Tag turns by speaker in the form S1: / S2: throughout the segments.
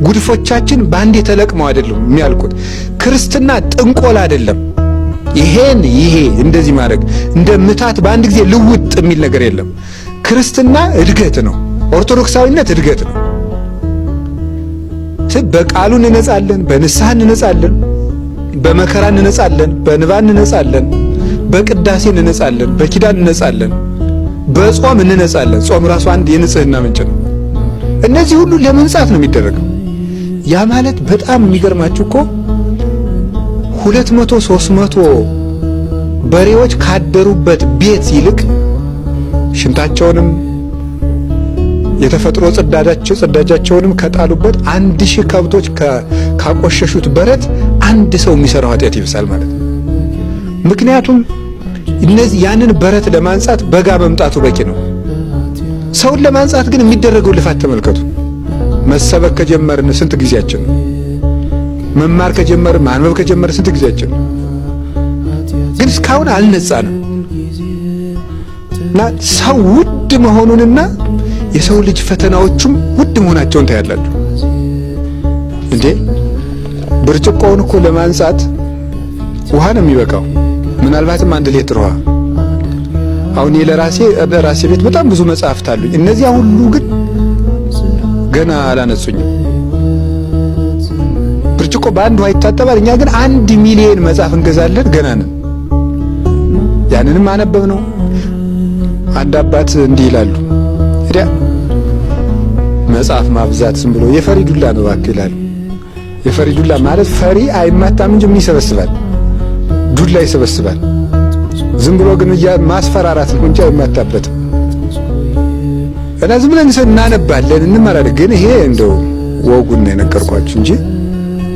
S1: ጉድፎቻችን ባንዴ ተለቅመው አይደለም የሚያልቁት። ክርስትና ጥንቆላ አይደለም። ይሄ እንደዚህ ማድረግ እንደ ምታት በአንድ ጊዜ ልውጥ የሚል ነገር የለም። ክርስትና እድገት ነው። ኦርቶዶክሳዊነት እድገት ነው። በቃሉ እንነጻለን፣ በንስሐ እንነጻለን፣ በመከራ እንነጻለን፣ በንባ እንነጻለን፣ በቅዳሴ እንነጻለን፣ በኪዳን እንነጻለን፣ በጾም እንነጻለን። ጾም ራሱ አንድ የንጽህና ምንጭ ነው። እነዚህ ሁሉ ለመንጻት ነው የሚደረገው። ያ ማለት በጣም የሚገርማችሁ እኮ 200 300 በሬዎች ካደሩበት ቤት ይልቅ ሽንታቸውንም የተፈጥሮ ጽዳጃቸውንም ከጣሉበት 1000 ከብቶች ካቆሸሹት በረት አንድ ሰው የሚሰራው ኃጢአት ይብሳል ማለት ነው። ምክንያቱም እነዚህ ያንን በረት ለማንጻት በጋ መምጣቱ በቂ ነው። ሰውን ለማንጻት ግን የሚደረገው ልፋት ተመልከቱ። መሰበክ ከጀመርን ስንት ጊዜያችን ነው? መማር ከጀመርን ማንበብ ከጀመርን ስንት ጊዜያችን ነው? ግን እስካሁን አልነጻንም። እና ሰው ውድ መሆኑንና የሰው ልጅ ፈተናዎቹም ውድ መሆናቸውን ታያላችሁ። እንዴ ብርጭቆውን እኮ ለማንጻት ውሃ ነው የሚበቃው፣ ምናልባትም 1 ሊትር ውሃ። አሁን ለራሴ ቤት በጣም ብዙ መጽሐፍት አሉኝ። እነዚያ ሁሉ ግን ገና አላነጹኝም። ብርጭቆ በአንድ ውሃ ይታጠባል። እኛ ግን 1 ሚሊዮን መጽሐፍ እንገዛለን፣ ገና ነን። ያንንም አነበብ ነው። አንድ አባት እንዲህ ይላሉ፣ እዲያ መጽሐፍ ማብዛት ዝም ብሎ የፈሪ ዱላ ነው እባክህ ይላሉ። የፈሪ ዱላ ማለት ፈሪ አይማታም እንጂ ምን ይሰበስባል? ዱላ ይሰበስባል። ዝም ብሎ ግን ማስፈራራት ነው እንጂ አይማታበትም። እና ዝም ብለን እናነባለን፣ እንማራለን። ግን ይሄ እንደው ወጉን ነው የነገርኳችሁ እንጂ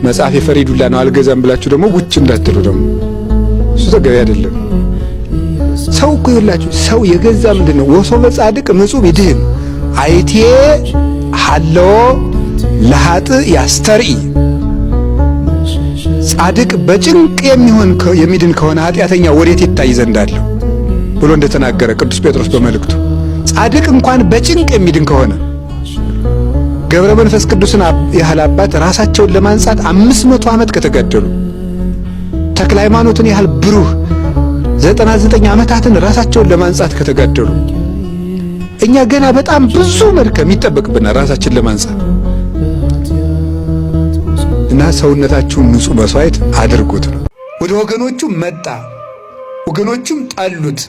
S1: መጽሐፍ የፈሪ ዱላ ነው አልገዛም ብላችሁ ደግሞ ጉጭ እንዳትሉ ደግሞ እሱ ተገቢ አይደለም። ሰው እኮ ይላችሁ ሰው የገዛ ምንድነው ወሶበ ጻድቅ ምጹብ ይድህን አይቴ ሐሎ ለኃጥ ያስተርኢ። ጻድቅ በጭንቅ የሚድን ከሆነ ኃጢአተኛ ወዴት ይታይ ዘንድ አለው ብሎ እንደተናገረ ቅዱስ ጴጥሮስ በመልእክቱ። ጻድቅ እንኳን በጭንቅ የሚድን ከሆነ ገብረ መንፈስ ቅዱስን ያህል አባት ራሳቸውን ለማንጻት 500 ዓመት ከተጋደሉ፣ ተክለ ሃይማኖትን ያህል ብሩህ 99 ዓመታትን ራሳቸውን ለማንጻት ከተጋደሉ፣ እኛ ገና በጣም ብዙ መድከም ይጠበቅብናል ራሳችን ለማንጻት። እና ሰውነታችሁን ንጹሕ መስዋዕት አድርጉት ነው። ወደ ወገኖቹ መጣ፣ ወገኖቹም ጠሉት።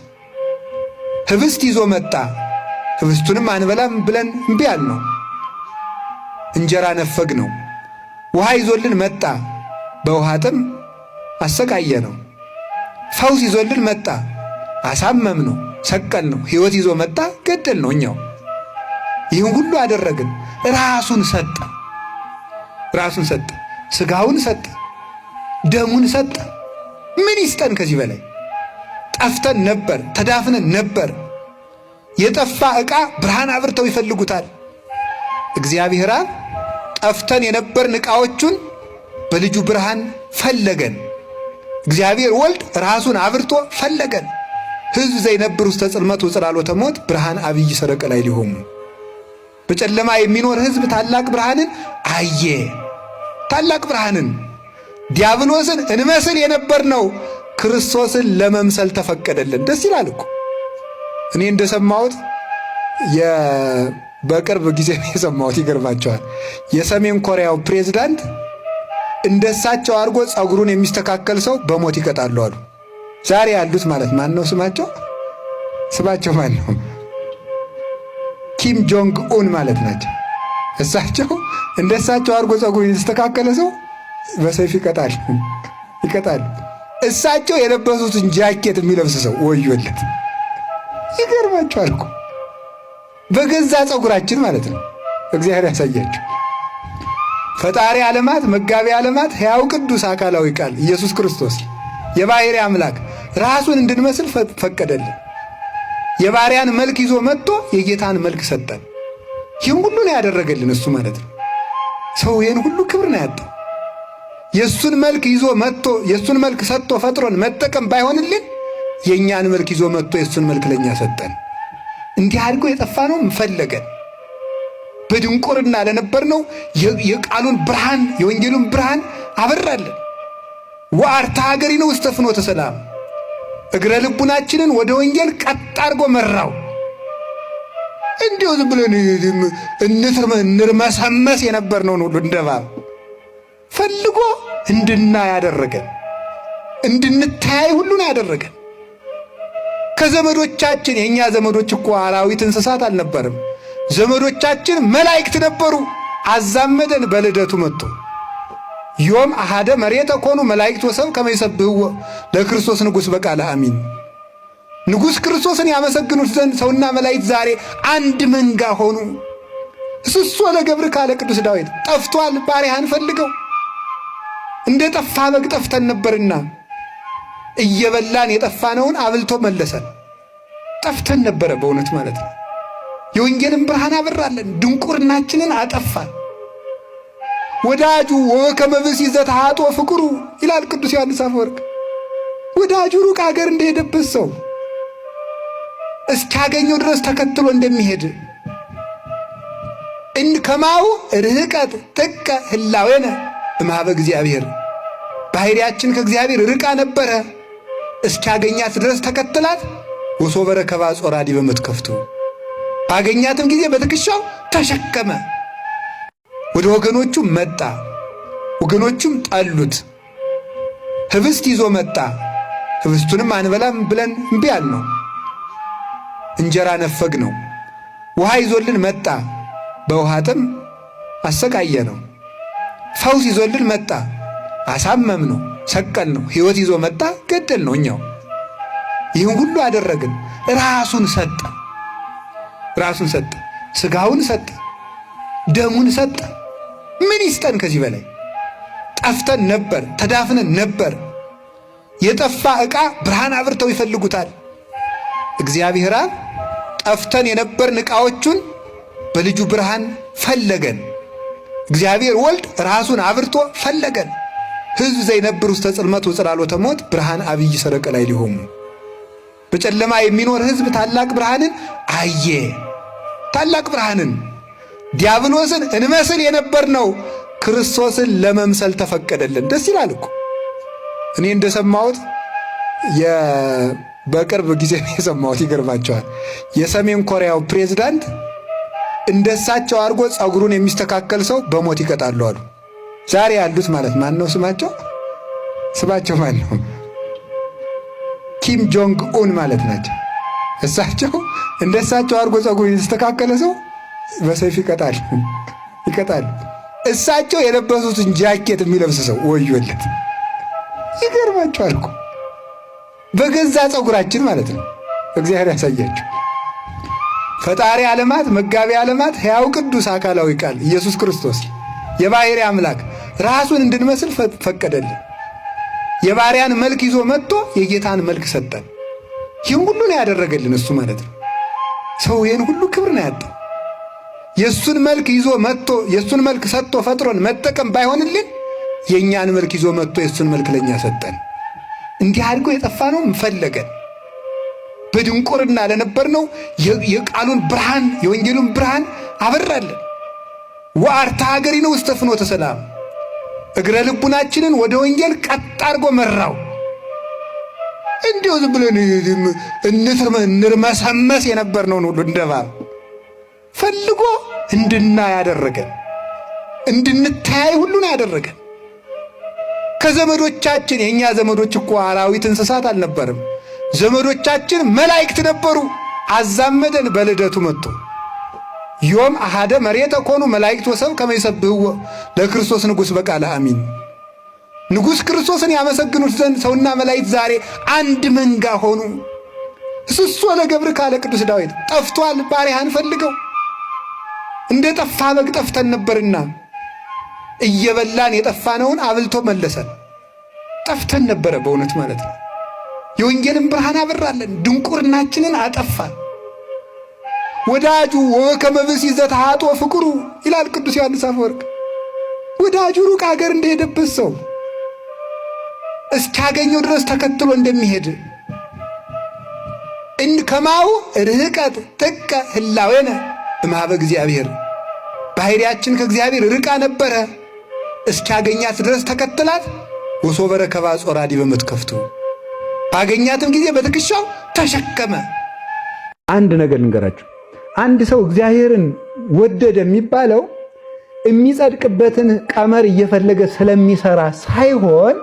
S1: ህብስት ይዞ መጣ፣ ህብስቱንም አንበላም ብለን እምቢ አልነው። እንጀራ ነፈግ ነው። ውሃ ይዞልን መጣ፣ በውሃ ጥም አሰቃየ ነው። ፈውስ ይዞልን መጣ፣ አሳመም ነው፣ ሰቀል ነው። ሕይወት ይዞ መጣ፣ ገደል ነው። እኛው ይህን ሁሉ አደረግን። ራሱን ሰጠ፣ ራሱን ሰጠ፣ ሥጋውን ሰጠ፣ ደሙን ሰጠ። ምን ይስጠን ከዚህ በላይ? ጠፍተን ነበር፣ ተዳፍነን ነበር። የጠፋ ዕቃ ብርሃን አብርተው ይፈልጉታል። እግዚአብሔር አብ ጠፍተን የነበርን ዕቃዎቹን በልጁ ብርሃን ፈለገን። እግዚአብሔር ወልድ ራሱን አብርቶ ፈለገን። ሕዝብ ዘይነብር ውስተ ጽልመት ወጽላሎተ ሞት ብርሃን አብይ ሰረቀ ላይ ሊሆሙ። በጨለማ የሚኖር ሕዝብ ታላቅ ብርሃንን አየ። ታላቅ ብርሃንን ዲያብሎስን እንመስል የነበርነው ክርስቶስን ለመምሰል ተፈቀደልን። ደስ ይላል እኮ። እኔ እንደሰማሁት በቅርብ ጊዜ የሰማሁት ይገርማቸዋል። የሰሜን ኮሪያው ፕሬዝዳንት እንደሳቸው አድርጎ ጸጉሩን የሚስተካከል ሰው በሞት ይቀጣሉ አሉ። ዛሬ ያሉት ማለት ማን ነው? ስማቸው ማን ነው? ኪም ጆንግ ኡን ማለት ናቸው። እሳቸው እንደሳቸው አድርጎ ጸጉሩን የተስተካከለ ሰው በሰይፍ ይቀጣሉ። እሳቸው የለበሱትን ጃኬት የሚለብስ ሰው ወዮለት። ይገርማቸዋል እኮ በገዛ ጸጉራችን ማለት ነው። እግዚአብሔር ያሳያችሁ። ፈጣሪ ዓለማት መጋቢ ዓለማት ሕያው ቅዱስ አካላዊ ቃል ኢየሱስ ክርስቶስ የባሕርይ አምላክ ራሱን እንድንመስል ፈቀደልን። የባሪያን መልክ ይዞ መጥቶ የጌታን መልክ ሰጠን። ይህን ሁሉ ነው ያደረገልን እሱ ማለት ነው። ሰው ይህን ሁሉ ክብር ነው ያጣው። የእሱን መልክ ይዞ መጥቶ የእሱን መልክ ሰጥቶ ፈጥሮን መጠቀም ባይሆንልን የእኛን መልክ ይዞ መጥቶ የእሱን መልክ ለእኛ ሰጠን። እንዲህ አድርጎ የጠፋ ነው ፈለገን። በድንቁርና ለነበርነው የቃሉን ብርሃን የወንጌሉን ብርሃን አበራለን። ወአርታ ሀገሪነ ውስተ ፍኖተ ሰላም እግረ ልቡናችንን ወደ ወንጌል ቀጥ አድርጎ መራው። እንዲሁ ዝም ብለን እንርመሰመስ የነበርነውን ሁሉ እንደ እባብ ፈልጎ እንድናይ ያደረገን፣ እንድንተያይ ሁሉ ነው ያደረገን። ከዘመዶቻችን የእኛ ዘመዶች እኮ አራዊት እንስሳት አልነበርም። ዘመዶቻችን መላእክት ነበሩ። አዛመደን በልደቱ መጥቶ ዮም አሃደ መሬተ ኮኑ መላእክት ወሰብ ከመ ይሰብሕዎ ለክርስቶስ ንጉሥ በቃለ አሚን። ንጉሥ ክርስቶስን ያመሰግኑት ዘንድ ሰውና መላእክት ዛሬ አንድ መንጋ ሆኑ። እስሶ ለገብር ካለ ቅዱስ ዳዊት ጠፍቷል ባሪያህን ፈልገው። እንደ ጠፋ በግ ጠፍተን ነበርና እየበላን የጠፋነውን አብልቶ መለሰን። ጠፍተን ነበረ በእውነት ማለት ነው። የወንጌልን ብርሃን አበራለን፣ ድንቁርናችንን አጠፋን። ወዳጁ ወከመ ብእሲ ዘተሃጥኦ ፍቅሩ ይላል ቅዱስ ዮሐንስ አፈወርቅ። ወዳጁ ሩቅ አገር እንደሄደበት ሰው እስኪያገኘው ድረስ ተከትሎ እንደሚሄድ ከማሁ ርህቀት ጥቀ ህላዌነ እምኀበ እግዚአብሔር ባህሪያችን ከእግዚአብሔር ርቃ ነበረ። እስኪያገኛት ድረስ ተከትላት ወሶበ ረከባ ጾራ ዲበ መትከፍቱ ባገኛትም ጊዜ በትከሻው ተሸከመ። ወደ ወገኖቹ መጣ፣ ወገኖቹም ጠሉት። ህብስት ይዞ መጣ፣ ህብስቱንም አንበላም ብለን እምቢ አልነው። እንጀራ ነፈግ ነው። ውሃ ይዞልን መጣ፣ በውሃ ጥም አሰቃየ ነው። ፈውስ ይዞልን መጣ፣ አሳመም ነው፣ ሰቀል ነው። ሕይወት ይዞ መጣ፣ ገደል ነው። እኛው ይህን ሁሉ አደረግን። ራሱን ሰጠ፣ ራሱን ሰጠ፣ ሥጋውን ሰጠ፣ ደሙን ሰጠ። ምን ይስጠን ከዚህ በላይ? ጠፍተን ነበር፣ ተዳፍነን ነበር። የጠፋ ዕቃ ብርሃን አብርተው ይፈልጉታል። እግዚአብሔር አብ ጠፍተን የነበርን ዕቃዎቹን በልጁ ብርሃን ፈለገን። እግዚአብሔር ወልድ ራሱን አብርቶ ፈለገን። ሕዝብ ዘይነብር ውስተ ጽልመት ወጽላሎተ ሞት ብርሃን አብይ ሰረቀ ላይ ሊሆሙ በጨለማ የሚኖር ሕዝብ ታላቅ ብርሃንን አየ። ታላቅ ብርሃንን ዲያብሎስን እንመስል የነበርነው ክርስቶስን ለመምሰል ተፈቀደልን። ደስ ይላል እኮ። እኔ እንደሰማሁት በቅርብ ጊዜ ነው የሰማሁት። ይገርማቸዋል። የሰሜን ኮሪያው ፕሬዝዳንት እንደሳቸው አድርጎ ፀጉሩን የሚስተካከል ሰው በሞት ይቀጣሉ አሉ። ዛሬ ያሉት ማለት ማን ነው ስማቸው? ስማቸው ማን ነው? ኪም ጆንግ ኡን ማለት ናቸው። እሳቸው እንደሳቸው አድርጎ ፀጉሩን የተስተካከለ ሰው በሰይፍ ይቀጣል። እሳቸው የለበሱትን ጃኬት የሚለብስ ሰው ወዮለት። ይገርማቸዋል እኮ በገዛ ፀጉራችን ማለት ነው። እግዚአብሔር ያሳያችሁ። ፈጣሪ ዓለማት መጋቢ ዓለማት ሕያው ቅዱስ አካላዊ ቃል ኢየሱስ ክርስቶስ የባሕሪ አምላክ ራሱን እንድንመስል ፈቀደልን። የባሪያን መልክ ይዞ መጥቶ የጌታን መልክ ሰጠን። ይህን ሁሉ ነው ያደረገልን እሱ ማለት ነው። ሰው ይህን ሁሉ ክብር ነው ያጣው። የእሱን መልክ ይዞ መጥቶ የእሱን መልክ ሰጥቶ ፈጥሮን መጠቀም ባይሆንልን የእኛን መልክ ይዞ መጥቶ የእሱን መልክ ለእኛ ሰጠን። እንዲህ አድርጎ የጠፋነው ፈለገን። በድንቁርና ለነበርነው የቃሉን ብርሃን የወንጌሉን ብርሃን አበራለን። ወአርታ ሀገሪነ ውስተ ፍኖተ ሰላም እግረ ልቡናችንን ወደ ወንጌል ቀጥ አድርጎ መራው። እንዲሁ ዝም ብለን እንርመሰመስ የነበርነውን ሁሉ እንደ እባብ ፈልጎ እንድናይ ያደረገን፣ እንድንተያይ ሁሉ ነው ያደረገን። ከዘመዶቻችን የእኛ ዘመዶች እኮ አራዊት እንስሳት አልነበርም። ዘመዶቻችን መላእክት ነበሩ። አዛመደን በልደቱ መጥቶ ዮም አሃደ መሬተ ኮኑ መላእክት ወሰብ ከመ ይሰብሕዎ ለክርስቶስ ንጉሥ በቃለ አሚን። ንጉሥ ክርስቶስን ያመሰግኑት ዘንድ ሰውና መላእክት ዛሬ አንድ መንጋ ሆኑ። እስሶ ለገብር ካለ ቅዱስ ዳዊት ጠፍቷል ባሪያህን ፈልገው። እንደ ጠፋ በግ ጠፍተን ነበርና እየበላን የጠፋነውን አብልቶ መለሰን። ጠፍተን ነበረ በእውነት ማለት ነው። የወንጌልን ብርሃን አበራለን፣ ድንቁርናችንን አጠፋን። ወዳጁ ወከመ ብእሲ ዘተሃጥኦ ፍቅሩ ይላል ቅዱስ ዮሐንስ አፈወርቅ። ወዳጁ ሩቅ አገር እንደሄደበት ሰው እስኪያገኘው ድረስ ተከትሎ እንደሚሄድ ከማሁ ርህቀት ጥቀ ህላዌነ እምኀበ እግዚአብሔር ባህሪያችን ከእግዚአብሔር ርቃ ነበረ። እስኪያገኛት ድረስ ተከተላት። ወሶበ ረከባ ጾራዲ በመትከፍቱ ባገኛትም ጊዜ በትከሻው ተሸከመ። አንድ ነገር ልንገራችሁ። አንድ ሰው እግዚአብሔርን ወደደ የሚባለው የሚጸድቅበትን ቀመር እየፈለገ ስለሚሰራ ሳይሆን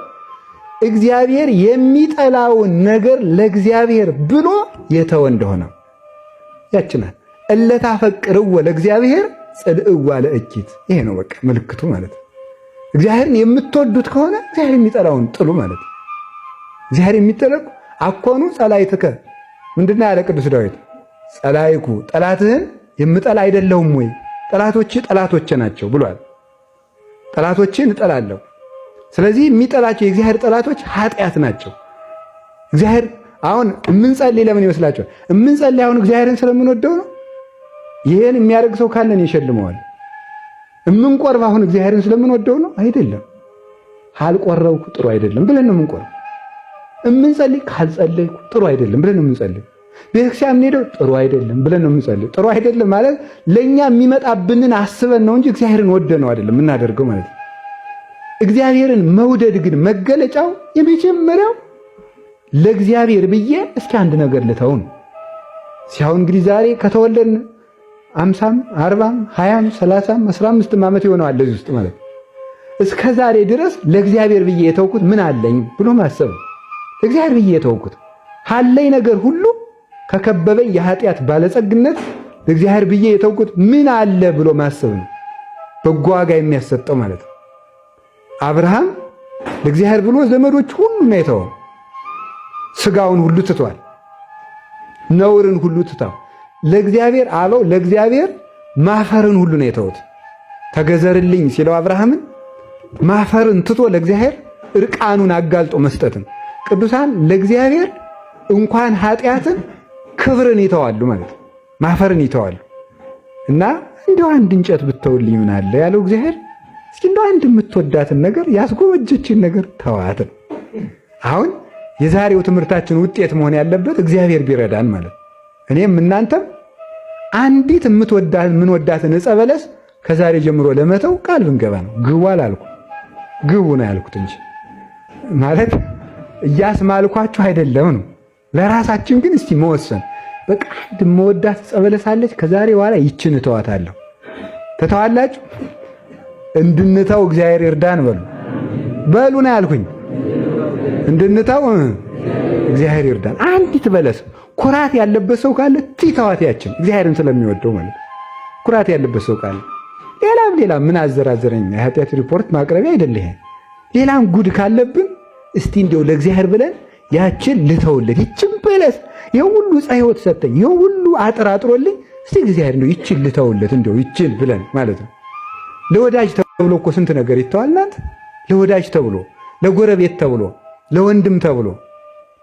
S1: እግዚአብሔር የሚጠላውን ነገር ለእግዚአብሔር ብሎ የተወ እንደሆነ ያችናል። እለታፈቅርዎ ለእግዚአብሔር ጽልእዋ ለእኪት። ይሄ ነው በቃ ምልክቱ ማለት ነው። እግዚአብሔርን የምትወዱት ከሆነ እግዚአብሔር የሚጠላውን ጥሉ ማለት ነው። እግዚአብሔር የሚጠላው አኮኑ ጸላይትከ ምንድነው ያለ ቅዱስ ዳዊት? ጸላይኩ ጠላትህን የምጠላ አይደለሁም ወይ? ጠላቶች ጠላቶቼ ናቸው ብሏል። ጠላቶችን እጠላለሁ። ስለዚህ የሚጠላቸው የእግዚአብሔር ጠላቶች ኃጢአት ናቸው። እግዚአብሔር አሁን የምንጸልይ ለምን ይመስላችኋል? የምንጸልይ አሁን እግዚአብሔርን ስለምንወደው ነው። ይሄን የሚያደርግ ሰው ካለን ይሸልመዋል። የምንቆርብ አሁን እግዚአብሔርን ስለምንወደው ነው አይደለም። ካልቆረብኩ ጥሩ አይደለም ብለን ነው የምንቆርብ። የምንጸልይ ካልጸለይኩ ጥሩ አይደለም ብለን ነው የምንጸልይ። ቤተክርስቲያን የምንሄደው ጥሩ አይደለም ብለን ነው የምንጸልይ። ጥሩ አይደለም ማለት ለኛ የሚመጣብንን አስበን ነው እንጂ እግዚአብሔርን ወደነው አይደለም የምናደርገው ማለት ነው። እግዚአብሔርን መውደድ ግን መገለጫው የመጀመሪያው ለእግዚአብሔር ብዬ እስኪ አንድ ነገር ልተው ነው። ሲያው እንግዲህ ዛሬ ከተወለድን 50 40 20 30 15 ዓመት ይሆነዋል ለዚህ ውስጥ ማለት እስከ ዛሬ ድረስ ለእግዚአብሔር ብዬ የተውኩት ምን አለኝ ብሎ ማሰብ። ለእግዚአብሔር ብዬ የተውኩት ካለኝ ነገር ሁሉ ከከበበኝ የኃጢአት ባለጸግነት ለእግዚአብሔር ብዬ የተውኩት ምን አለ ብሎ ማሰብ ነው በጎ ዋጋ የሚያሰጠው ማለት ነው። አብርሃም ለእግዚአብሔር ብሎ ዘመዶች ሁሉ ነው የተወው። ስጋውን ሁሉ ትቷል። ነውርን ሁሉ ትቷል። ለእግዚአብሔር አለው ለእግዚአብሔር ማፈርን ሁሉ ነው የተውት። ተገዘርልኝ ሲለው አብርሃምን ማፈርን ትቶ ለእግዚአብሔር እርቃኑን አጋልጦ መስጠትን። ቅዱሳን ለእግዚአብሔር እንኳን ኃጢአትን ክብርን ይተዋሉ ማለት ማፈርን ይተዋሉ። እና እንደው አንድ እንጨት ብትተውልኝ ምን አለ ያለው እግዚአብሔር። እስኪ እንደው አንድ የምትወዳትን ነገር ያስጎመጀችን ነገር ተዋት። አሁን የዛሬው ትምህርታችን ውጤት መሆን ያለበት እግዚአብሔር ቢረዳን ማለት እኔም እናንተም አንዲት የምንወዳትን ዕፀ በለስ ከዛሬ ጀምሮ ለመተው ቃል ብንገባ ነው። ግቡ አላልኩ፣ ግቡ ነው ያልኩት እንጂ ማለት እያስማልኳችሁ አይደለም ነው። ለራሳችን ግን እስቲ መወሰን በቃ አንድ የምወዳት ዕፀ በለስ አለች፣ ከዛሬ በኋላ ይችን እተዋታለሁ። ተተዋላችሁ? እንድንተው እግዚአብሔር ይርዳን በሉ ነው ያልኩኝ። እንድንተው እግዚአብሔር ይርዳን። አንዲት በለስ ኩራት ያለበት ሰው ካለ ትተዋት ያችን እግዚአብሔርን ስለሚወደው ማለት ኩራት ያለበት ሰው ካለ ሌላም ምን አዘራዘረኝ የኃጢአት ሪፖርት ማቅረቢያ አይደለ ይሄ። ሌላም ጉድ ካለብን እስቲ እንደው ለእግዚአብሔር ብለን ያችን ልተውለት። ይችን በለስ ይሄ ሁሉ ፀሐይወት ሰጠኝ፣ ይሄ ሁሉ አጥራጥሮልኝ እስቲ እግዚአብሔር እንደው ይችን ልተውለት እንደው ይችን ብለን ማለት ነው። ለወዳጅ ተብሎ እኮ ስንት ነገር ይተዋልናት። ለወዳጅ ተብሎ፣ ለጎረቤት ተብሎ፣ ለወንድም ተብሎ፣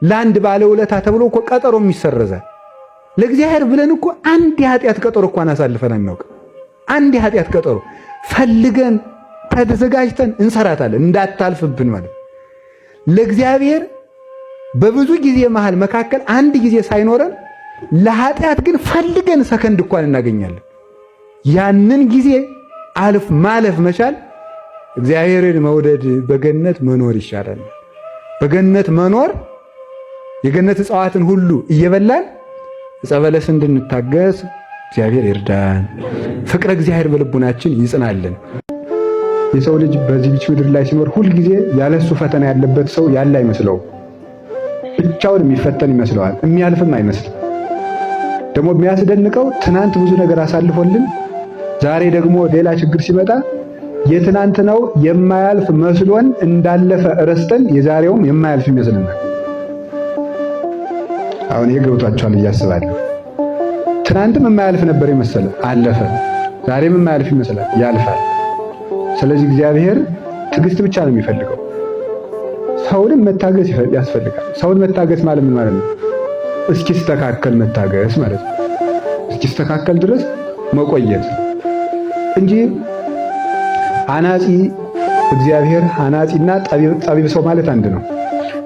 S1: ለአንድ ባለውለታ ተብሎ እኮ ቀጠሮም ይሰረዛል። ለእግዚአብሔር ብለን እኮ አንድ የኃጢአት ቀጠሮ እንኳን አሳልፈን አናውቅ። አንድ የኃጢአት ቀጠሮ ፈልገን ተዘጋጅተን እንሰራታለን እንዳታልፍብን ማለት። ለእግዚአብሔር በብዙ ጊዜ መካከል አንድ ጊዜ ሳይኖረን ለኃጢአት ግን ፈልገን ሰከንድ እንኳን እናገኛለን። ያንን ጊዜ ማለፍ መቻል እግዚአብሔርን መውደድ በገነት መኖር ይሻላል። በገነት መኖር የገነት እጽዋትን ሁሉ እየበላን ዕፀ በለስ እንድንታገስ እግዚአብሔር ይርዳን። ፍቅረ እግዚአብሔር በልቡናችን ይጽናልን። የሰው ልጅ በዚህች ምድር ላይ ሲኖር ሁልጊዜ ያለሱ ፈተና ያለበት ሰው ያለ አይመስለውም። ብቻውን የሚፈተን ይመስለዋል፣ የሚያልፍም አይመስልም። ደግሞ የሚያስደንቀው ትናንት ብዙ ነገር አሳልፎልን ዛሬ ደግሞ ሌላ ችግር ሲመጣ የትናንትናው የማያልፍ መስሎን እንዳለፈ ረስተን የዛሬውም የማያልፍ ይመስልናል። አሁን ይሄ ገብቷችኋል እያስባለሁ። ትናንትም የማያልፍ ነበር የመሰለ አለፈ፣ ዛሬም የማያልፍ ይመስላል ያልፋል። ስለዚህ እግዚአብሔር ትዕግስት ብቻ ነው የሚፈልገው። ሰውንም መታገስ ያስፈልጋል። ሰውን መታገስ ማለት ምን ማለት ነው? እስኪስተካከል መታገስ ማለት ነው። እስኪስተካከል ድረስ መቆየት እንጂ አናጺ እግዚአብሔር አናጺና ጠቢብ ሰው ማለት አንድ ነው።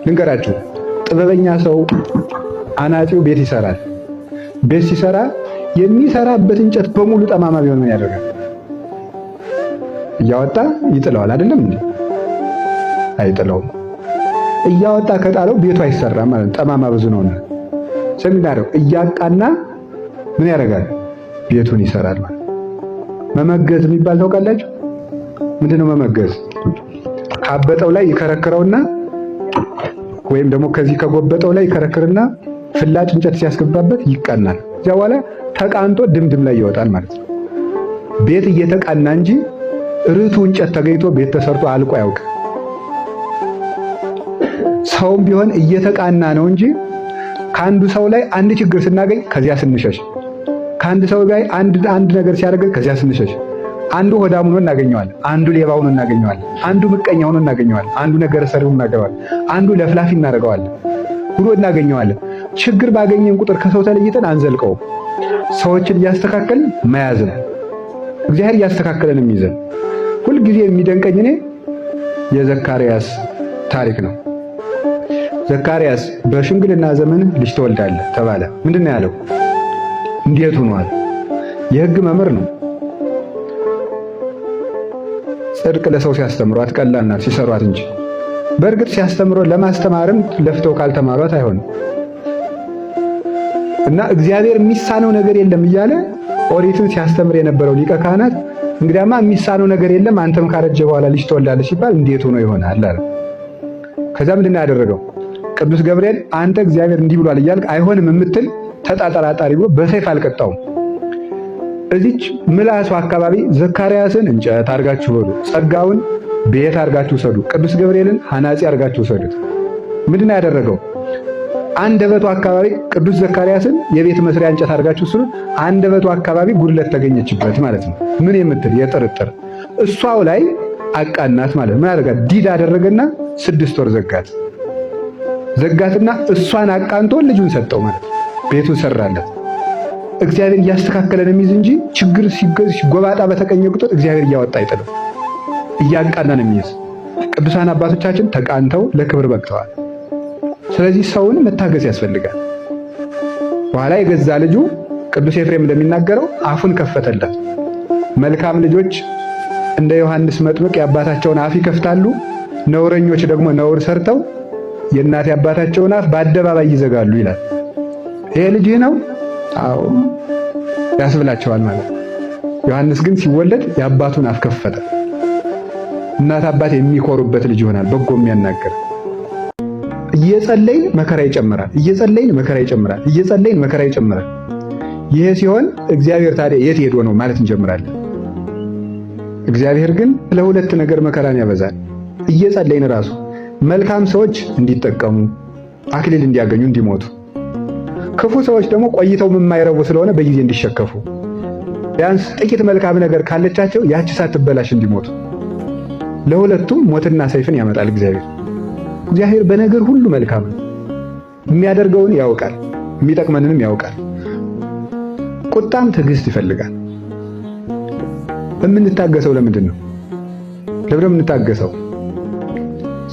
S1: ልንገራችሁ፣ ጥበበኛ ሰው አናጺው ቤት ይሰራል። ቤት ሲሰራ የሚሰራበት እንጨት በሙሉ ጠማማ ቢሆን ምን ያደርጋል? እያወጣ ይጥለዋል አይደለም እንዴ? አይጥለውም። እያወጣ ከጣለው ቤቱ አይሰራም ማለት ነው። ጠማማ ብዙ ነውና ሰሚዳረው እያቃና ምን ያደርጋል? ቤቱን ይሰራል ማለት። መመገዝ የሚባል ታውቃላችሁ? ምንድነው መመገዝ? ካበጠው ላይ ይከረክረውና ወይም ደግሞ ከዚህ ከጎበጠው ላይ ይከረክርና ፍላጭ እንጨት ሲያስገባበት ይቃናል። እዚያ በኋላ ተቃንቶ ድምድም ላይ ይወጣል ማለት ነው። ቤት እየተቃና እንጂ ርቱ እንጨት ተገኝቶ ቤት ተሰርቶ አልቆ ያውቅ። ሰውም ቢሆን እየተቃና ነው እንጂ ከአንዱ ሰው ላይ አንድ ችግር ስናገኝ ከዚያ ስንሸሽ፣ ከአንድ ሰው ጋር አንድ ነገር ሲያደርግ ከዚያ ስንሸሽ፣ አንዱ ሆዳም ሆኖ እናገኘዋለን፣ አንዱ ሌባ ሆኖ እናገኘዋለን፣ አንዱ ምቀኛ ሆኖ እናገኘዋለን፣ አንዱ ነገር ሰሪ ሆኖ እናገኘዋለን፣ አንዱ ለፍላፊ እናደርገዋለን ሁሉ እናገኘዋለን። ችግር ባገኘን ቁጥር ከሰው ተለይተን አንዘልቀውም። ሰዎችን እያስተካከልን መያዝ ነው። እግዚአብሔር እያስተካከለን የሚይዘን። ሁልጊዜ የሚደንቀኝ እኔ የዘካርያስ ታሪክ ነው። ዘካርያስ በሽምግልና ዘመን ልጅ ትወልዳለህ ተባለ። ምንድን ነው ያለው? እንዴት ሆኗል? የሕግ መምህር ነው። ጽድቅ ለሰው ሲያስተምሯት ቀላል ናት ሲሰሯት እንጂ። በእርግጥ ሲያስተምሮ ለማስተማርም ለፍተው ካልተማሯት አይሆንም። እና እግዚአብሔር የሚሳነው ነገር የለም እያለ ኦሪትን ሲያስተምር የነበረው ሊቀ ካህናት እንግዲያማ የሚሳነው ነገር የለም አንተም ካረጀ በኋላ ልጅ ትወልዳለህ ሲባል እንዴት ሆኖ ይሆናል አለ። ከዛ ምንድን ነው ያደረገው? ቅዱስ ገብርኤል አንተ እግዚአብሔር እንዲህ ብሏል እያልክ አይሆንም የምትል ተጣጣራጣሪ ብሎ በሰይፍ አልቀጣውም። እዚች ምላሱ አካባቢ ዘካርያስን እንጨት አድርጋችሁ በሉ፣ ጸጋውን ቤት አድርጋችሁ ሰዱ፣ ቅዱስ ገብርኤልን ሐናጺ አድርጋችሁ ሰዱት። ምንድን ነው ያደረገው? አንደበቱ አካባቢ ቅዱስ ዘካርያስን የቤት መስሪያ እንጨት አድርጋችሁ ስሉ፣ አንደበቱ አካባቢ ጉድለት ተገኘችበት ማለት ነው። ምን የምትል የጥርጥር እሷው ላይ አቃናት ማለት ምን አደረጋት? ዲዳ አደረገና 6 ወር ዘጋትና እሷን አቃንቶ ልጁን ሰጠው ማለት ቤቱን ሰራለት። እግዚአብሔር እያስተካከለን የሚይዝ እንጂ ችግር ሲጎባጣ በተቀኘ ቁጥር እግዚአብሔር እያወጣ አይጥልም፣ እያቃናን የሚይዝ። ቅዱሳን አባቶቻችን ተቃንተው ለክብር በቅተዋል። ስለዚህ ሰውን መታገስ ያስፈልጋል። በኋላ የገዛ ልጁ ቅዱስ ኤፍሬም እንደሚናገረው አፉን ከፈተለት። መልካም ልጆች እንደ ዮሐንስ መጥምቅ የአባታቸውን አፍ ይከፍታሉ፣ ነውረኞች ደግሞ ነውር ሰርተው የእናት የአባታቸውን አፍ በአደባባይ ይዘጋሉ ይላል። ይሄ ልጅህ ነው? አዎ ያስብላቸዋል ማለት። ዮሐንስ ግን ሲወለድ የአባቱን አፍ ከፈተ። እናት አባት የሚኮሩበት ልጅ ይሆናል፣ በጎ የሚያናገር። እየጸለይን መከራ ይጨምራል፣ እየጸለይን መከራ ይጨምራል፣ እየጸለይን መከራ ይጨምራል። ይሄ ሲሆን እግዚአብሔር ታዲያ የት ሄዶ ነው ማለት እንጀምራለን። እግዚአብሔር ግን ለሁለት ነገር መከራን ያበዛል። እየጸለይን ራሱ መልካም ሰዎች እንዲጠቀሙ አክሊል እንዲያገኙ እንዲሞቱ፣ ክፉ ሰዎች ደግሞ ቆይተው የማይረቡ ስለሆነ በጊዜ እንዲሸከፉ፣ ቢያንስ ጥቂት መልካም ነገር ካለቻቸው ያቺ ሳትበላሽ እንዲሞቱ። ለሁለቱም ሞትና ሰይፍን ያመጣል እግዚአብሔር። እግዚአብሔር በነገር ሁሉ መልካም ነው። የሚያደርገውን ያውቃል፣ የሚጠቅመንንም ያውቃል። ቁጣም ትዕግስት ይፈልጋል። የምንታገሰው ለምንድን ነው? ለምን የምንታገሰው?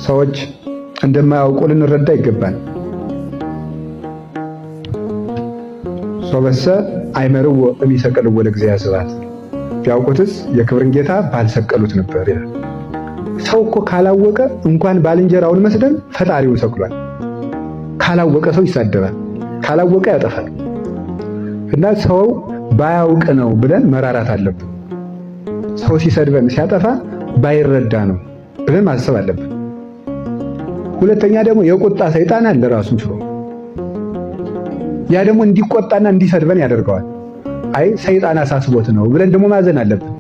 S1: ሰዎች እንደማያውቁ ልንረዳ ይገባል። ሶበሰ አይመርዎ እሚሰቅልዎ ለእግዚአብሔር ስብሐት፣ ቢያውቁትስ የክብርን ጌታ ባልሰቀሉት ነበር ይላል። ሰው እኮ ካላወቀ እንኳን ባልንጀራውን መስደብ ፈጣሪውን ሰቅሏል። ካላወቀ ሰው ይሳደባል፣ ካላወቀ ያጠፋል። እና ሰው ባያውቅ ነው ብለን መራራት አለብን። ሰው ሲሰድበን ሲያጠፋ ባይረዳ ነው ብለን ማሰብ አለብን። ሁለተኛ ደግሞ የቁጣ ሰይጣን አለ ራሱን ችሎ። ያ ደግሞ እንዲቆጣና እንዲሰድበን ያደርገዋል። አይ ሰይጣን አሳስቦት ነው ብለን ደግሞ ማዘን አለብን።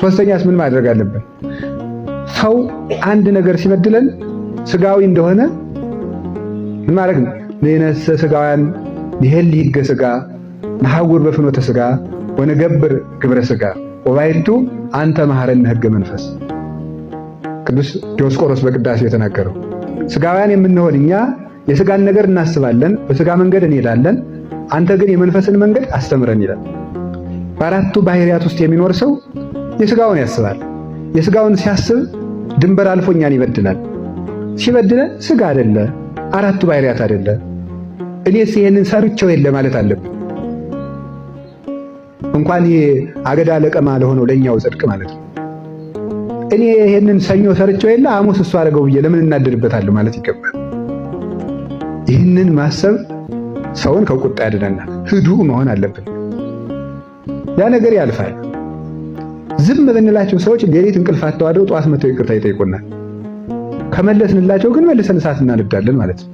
S1: ሶስተኛስ ምን ማድረግ አለብን? ሰው አንድ ነገር ሲበድለን ስጋዊ እንደሆነ ምን ማድረግ ነው? ለነሰ ስጋውያን ይሄል ይገ ስጋ ነሐውር በፍኖተ ስጋ ወነገብር ግብረ ስጋ ወባይቱ አንተ መሐረነ ሕገ መንፈስ። ቅዱስ ዲዮስቆሮስ በቅዳሴ የተናገረው ስጋውያን የምንሆን እኛ የስጋን ነገር እናስባለን፣ በስጋ መንገድ እንሄዳለን፣ አንተ ግን የመንፈስን መንገድ አስተምረን ይላል። በአራቱ ባህሪያት ውስጥ የሚኖር ሰው የስጋውን ያስባል። የስጋውን ሲያስብ ድንበር አልፎ እኛን ይበድላል። ሲበድለን ስጋ አይደለ፣ አራቱ ባህሪያት አይደለ፣ እኔስ ይሄንን ሰርቼው የለ ማለት አለብን። እንኳን ይሄ አገዳ ለቀማ ለሆነው ለኛው ጽድቅ ማለት ነው። እኔ ይሄንን ሰኞ ሰርቼው የለ ሐሙስ እሱ አደረገው ብዬ ለምን እናደድበታለሁ ማለት ይገባል። ይህንን ማሰብ ሰውን ከቁጣ ያድነናል። ህዱእ መሆን አለብን። ያ ነገር ያልፋል። ዝም ብንላቸው ሰዎች ሌሊት እንቅልፍ አጥተው ጠዋት መተው ይቅርታ ይጠይቁናል። ከመለስንላቸው ግን መልሰን እሳት እናነዳለን ማለት ነው።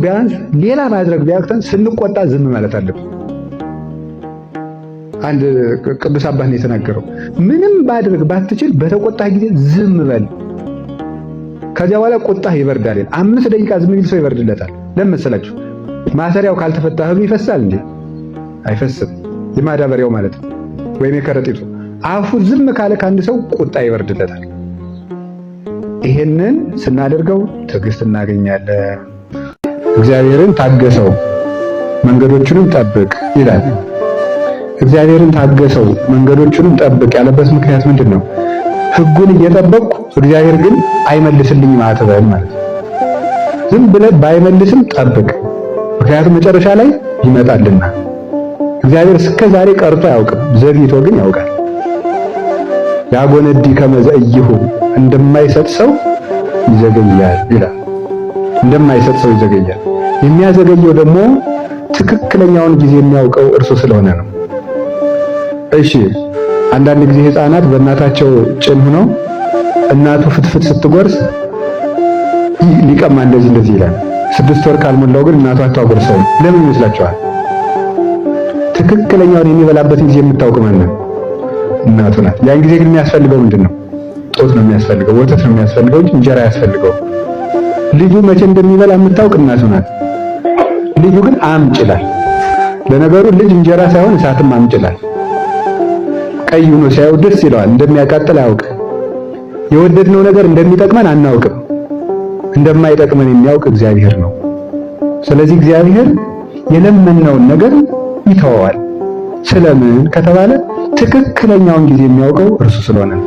S1: ቢያንስ ሌላ ማድረግ ቢያቅተን ስንቆጣ ዝም ማለት አለብን። አንድ ቅዱስ አባት ነው የተናገረው፣ ምንም ማድረግ ባትችል በተቆጣህ ጊዜ ዝም በል፣ ከዚያ በኋላ ቁጣህ ይበርዳል። 5 ደቂቃ ዝም ቢል ሰው ይበርድለታል። ለምን መሰላችሁ? ማሰሪያው ካልተፈታ እህሉ ይፈሳል እንዴ? አይፈስም። የማዳበሪያው ማለት ነው ወይም የከረጢቱ አፉ ዝም ካለ ከአንድ ሰው ቁጣ ይበርድለታል። ይሄንን ስናደርገው ትዕግስት እናገኛለን። እግዚአብሔርን ታገሰው መንገዶቹንም ጠብቅ ይላል። እግዚአብሔርን ታገሰው መንገዶቹንም ጠብቅ ያለበት ምክንያት ምንድን ነው? ሕጉን እየጠበቅኩ እግዚአብሔር ግን አይመልስልኝም አትበል ማለት ነው። ዝም ብለህ ባይመልስም ጠብቅ፣ ምክንያቱም መጨረሻ ላይ ይመጣልና። እግዚአብሔር እስከ ዛሬ ቀርቶ አያውቅም፣ ዘግይቶ ግን ያውቃል። ያጎነዲ ከመዘእይሁ እንደማይሰጥ ሰው ይዘገያል ይላል። እንደማይሰጥ ሰው ይዘገያል። የሚያዘገየው ደግሞ ትክክለኛውን ጊዜ የሚያውቀው እርሱ ስለሆነ ነው። እሺ አንዳንድ ጊዜ ሕፃናት በእናታቸው ጭን ሆነው እናቱ ፍትፍት ስትጎርስ ሊቀማ እንደዚህ ይላል። 6 ወር ካልሞላው ግን እናቱ አታጎርሰውም። ለምን ይመስላችኋል? ትክክለኛውን የሚበላበትን ጊዜ የምታውቅ ማን ነው? እናቱ ናት። ያን ጊዜ ግን የሚያስፈልገው ምንድን ነው? ጡት ነው የሚያስፈልገው፣ ወተት ነው የሚያስፈልገው እንጂ እንጀራ አያስፈልገው። ልጁ መቼ እንደሚበላ የምታውቅ እናቱ ናት። ልጁ ግን አምጭላል። ለነገሩ ልጅ እንጀራ ሳይሆን እሳትም አምጭላል። ቀይ ሆኖ ሲያየው ደስ ይለዋል። እንደሚያቃጥል አያውቅ። የወደድነው ነገር እንደሚጠቅመን አናውቅም። እንደማይጠቅመን የሚያውቅ እግዚአብሔር ነው። ስለዚህ እግዚአብሔር የለመነውን ነገር ይተወዋል። ስለምን ከተባለ ትክክለኛውን ጊዜ የሚያውቀው እርሱ ስለሆነ ነው።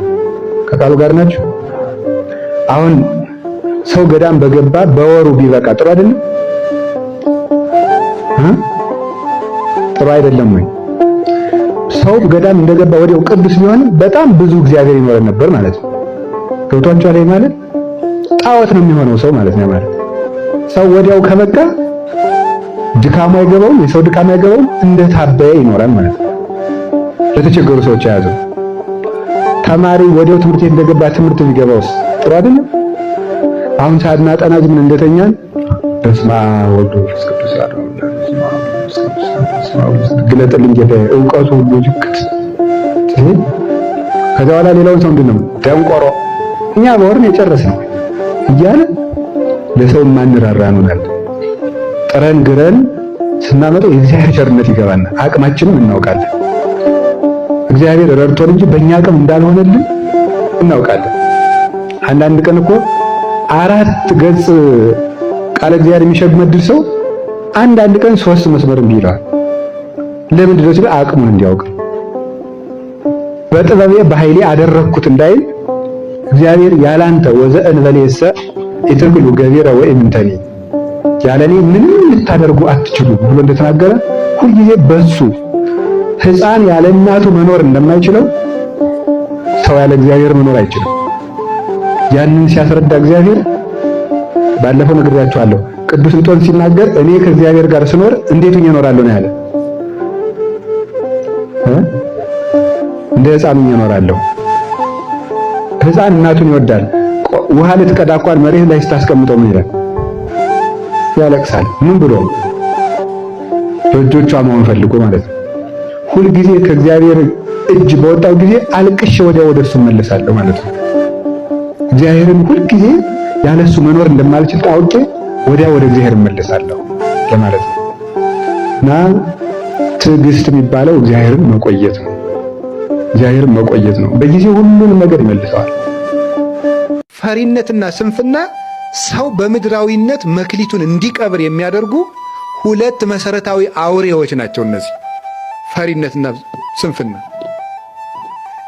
S1: ከቃሉ ጋር ናችሁ? አሁን ሰው ገዳም በገባ በወሩ ቢበቃ ጥሩ አይደለም? ጥሩ አይደለም ወይ? ሰው ገዳም እንደገባ ወዲያው ቅዱስ ቢሆን በጣም ብዙ እግዚአብሔር ይኖረን ነበር ማለት ነው። ገብቷችኋል? ማለት ጣዖት ነው የሚሆነው ሰው ማለት ነው። ማለት ሰው ወዲያው ከበቃ ድካሙ አይገባውም፣ የሰው ድካም አይገባውም፣ እንደታበየ ይኖራል ማለት ነው። ለተቸገሩ ሰዎች ያዘው ተማሪ ወዲያው ትምህርት ቤት እንደገባ ትምህርት ቢገባውስ ጥሩ አይደለም? አሁን ሳናጠና ዝም እንደተኛን በስመ አብ ወወልድ ወመንፈስ ቅዱስ አሐዱ አምላክ ግለጥልኝ ጌታ እውቀቱ ሁሉ ዝቅት። ከዛ በኋላ ሌላውን ሰው ምንድን ነው ደንቆሮ እኛ በወርን የጨረስነው እያለ ለሰው ማንራራ ነው። ጥረን ግረን ስናመጣው የእግዚአብሔር ቸርነት ይገባና አቅማችንም እናውቃለን። እግዚአብሔር ረድቶን እንጂ በእኛ አቅም እንዳልሆነልን እናውቃለን። አንዳንድ ቀን እኮ 4 ገጽ ቃለ እግዚአብሔር የሚሸመድድ ሰው አንዳንድ ቀን 3 መስመር ይላል። ለምንድን ነው ሲል አቅሙን እንዲያውቅ በጥበቤ በኃይሌ አደረኩት እንዳይል እግዚአብሔር ያላንተ ወዘእንበሌሰ ኢትብሉ ገቢረ ወኢምንተኒ ያለኔ ምንም ልታደርጉ አትችሉ ብሎ እንደተናገረ ሁልጊዜ በሱ ሕፃን ያለ እናቱ መኖር እንደማይችለው ሰው ያለ እግዚአብሔር መኖር አይችልም። ያንን ሲያስረዳ እግዚአብሔር ባለፈው ነግሬያችኋለሁ። ቅዱስ እንጦንስ ሲናገር እኔ ከእግዚአብሔር ጋር ስኖር እንዴት ሆኜ እኖራለሁ ነው ያለ። እንደ ሕፃን ሆኜ እኖራለሁ። ሕፃን እናቱን ይወዳል። ውሃ ልትቀዳ እንኳን መሬት ላይ ስታስቀምጠው ምን ይላል? ያለቅሳል። ምን ብሎ? በእጆቿ መሆን ፈልጎ ማለት ነው። ሁልጊዜ ከእግዚአብሔር እጅ በወጣው ጊዜ አልቅሼ ወዲያ ወደሱ መለሳለሁ ማለት ነው። እግዚአብሔርን ሁልጊዜ ያለሱ መኖር እንደማልችል ታውቄ ወዲያ ወደ እግዚአብሔር እመለሳለሁ ለማለት ነው። እና ትዕግስት የሚባለው እግዚአብሔርን መቆየት ነው። እግዚአብሔርን መቆየት ነው። በጊዜው ሁሉንም ነገር ይመልሰዋል። ፈሪነትና ስንፍና ሰው በምድራዊነት መክሊቱን እንዲቀብር የሚያደርጉ 2 መሰረታዊ አውሬዎች ናቸው። እነዚህ ፈሪነትና ስንፍና።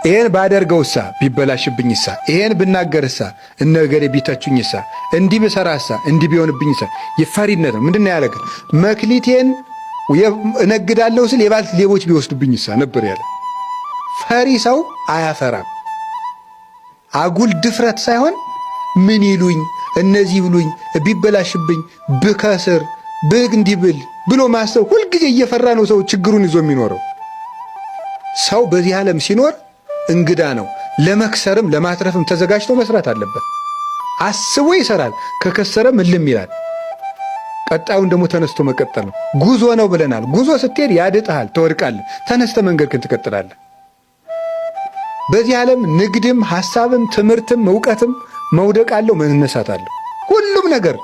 S1: ይሄን ባደርገውሳ ቢበላሽብኝሳ፣ ይሄን ብናገርሳ፣ እነገሌ ቢተቹኝሳ፣ እንዲህ ብሰራሳ፣ እንዲህ ቢሆንብኝሳ። የፈሪነት ነው። ምንድነው ያለከ? መክሊቴን እነግዳለሁ ስል የባልት ሌቦች ቢወስዱብኝሳ ነበር ያለ። ፈሪ ሰው አያፈራም። አጉል ድፍረት ሳይሆን ምን ይሉኝ እነዚህ ብሉኝ ቢበላሽብኝ ብከስር እንዲህ ብል ብሎ ማሰብ ሁልጊዜ እየፈራ ነው ሰው ችግሩን ይዞ የሚኖረው። ሰው በዚህ ዓለም ሲኖር እንግዳ ነው። ለመክሰርም ለማትረፍም ተዘጋጅቶ መስራት አለበት። አስቦ ይሰራል። ከከሰረም እልም ይላል። ቀጣዩን ደግሞ ተነስቶ መቀጠል ነው። ጉዞ ነው ብለናል። ጉዞ ስትሄድ ያድጥሃል፣ ትወድቃለህ። ተነስተ መንገድህን ትቀጥላለህ። በዚህ ዓለም ንግድም፣ ሐሳብም፣ ትምህርትም፣ ዕውቀትም መውደቅ አለው፣ መነሳት አለው። ሁሉም ነገር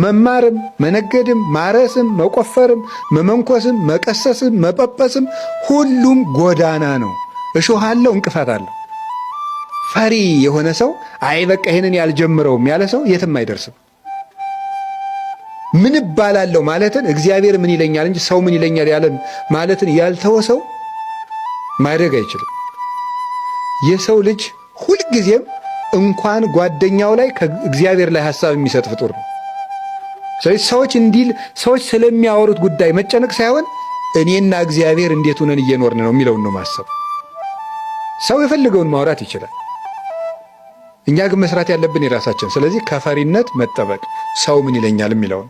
S1: መማርም፣ መነገድም፣ ማረስም፣ መቆፈርም፣ መመንኮስም፣ መቀሰስም፣ መጳጳስም ሁሉም ጎዳና ነው። እሾህ አለው፣ እንቅፋት አለው። ፈሪ የሆነ ሰው አይ በቃ ይሄንን ያልጀምረውም ያለ ሰው የትም አይደርስም። ምን እባላለሁ ማለትን እግዚአብሔር ምን ይለኛል እንጂ ሰው ምን ይለኛል ያለን ማለትን ያልተወ ሰው ማደግ አይችልም። የሰው ልጅ ሁልጊዜም እንኳን ጓደኛው ላይ ከእግዚአብሔር ላይ ሐሳብ የሚሰጥ ፍጡር ነው። ሰዎች ስለሚያወሩት ጉዳይ መጨነቅ ሳይሆን እኔና እግዚአብሔር እንዴት ሆነን እየኖርን ነው የሚለውን ነው ማሰብ። ሰው የፈልገውን ማውራት ይችላል። እኛ ግን መስራት ያለብን የራሳችን። ስለዚህ ከፈሪነት መጠበቅ፣ ሰው ምን ይለኛል የሚለውን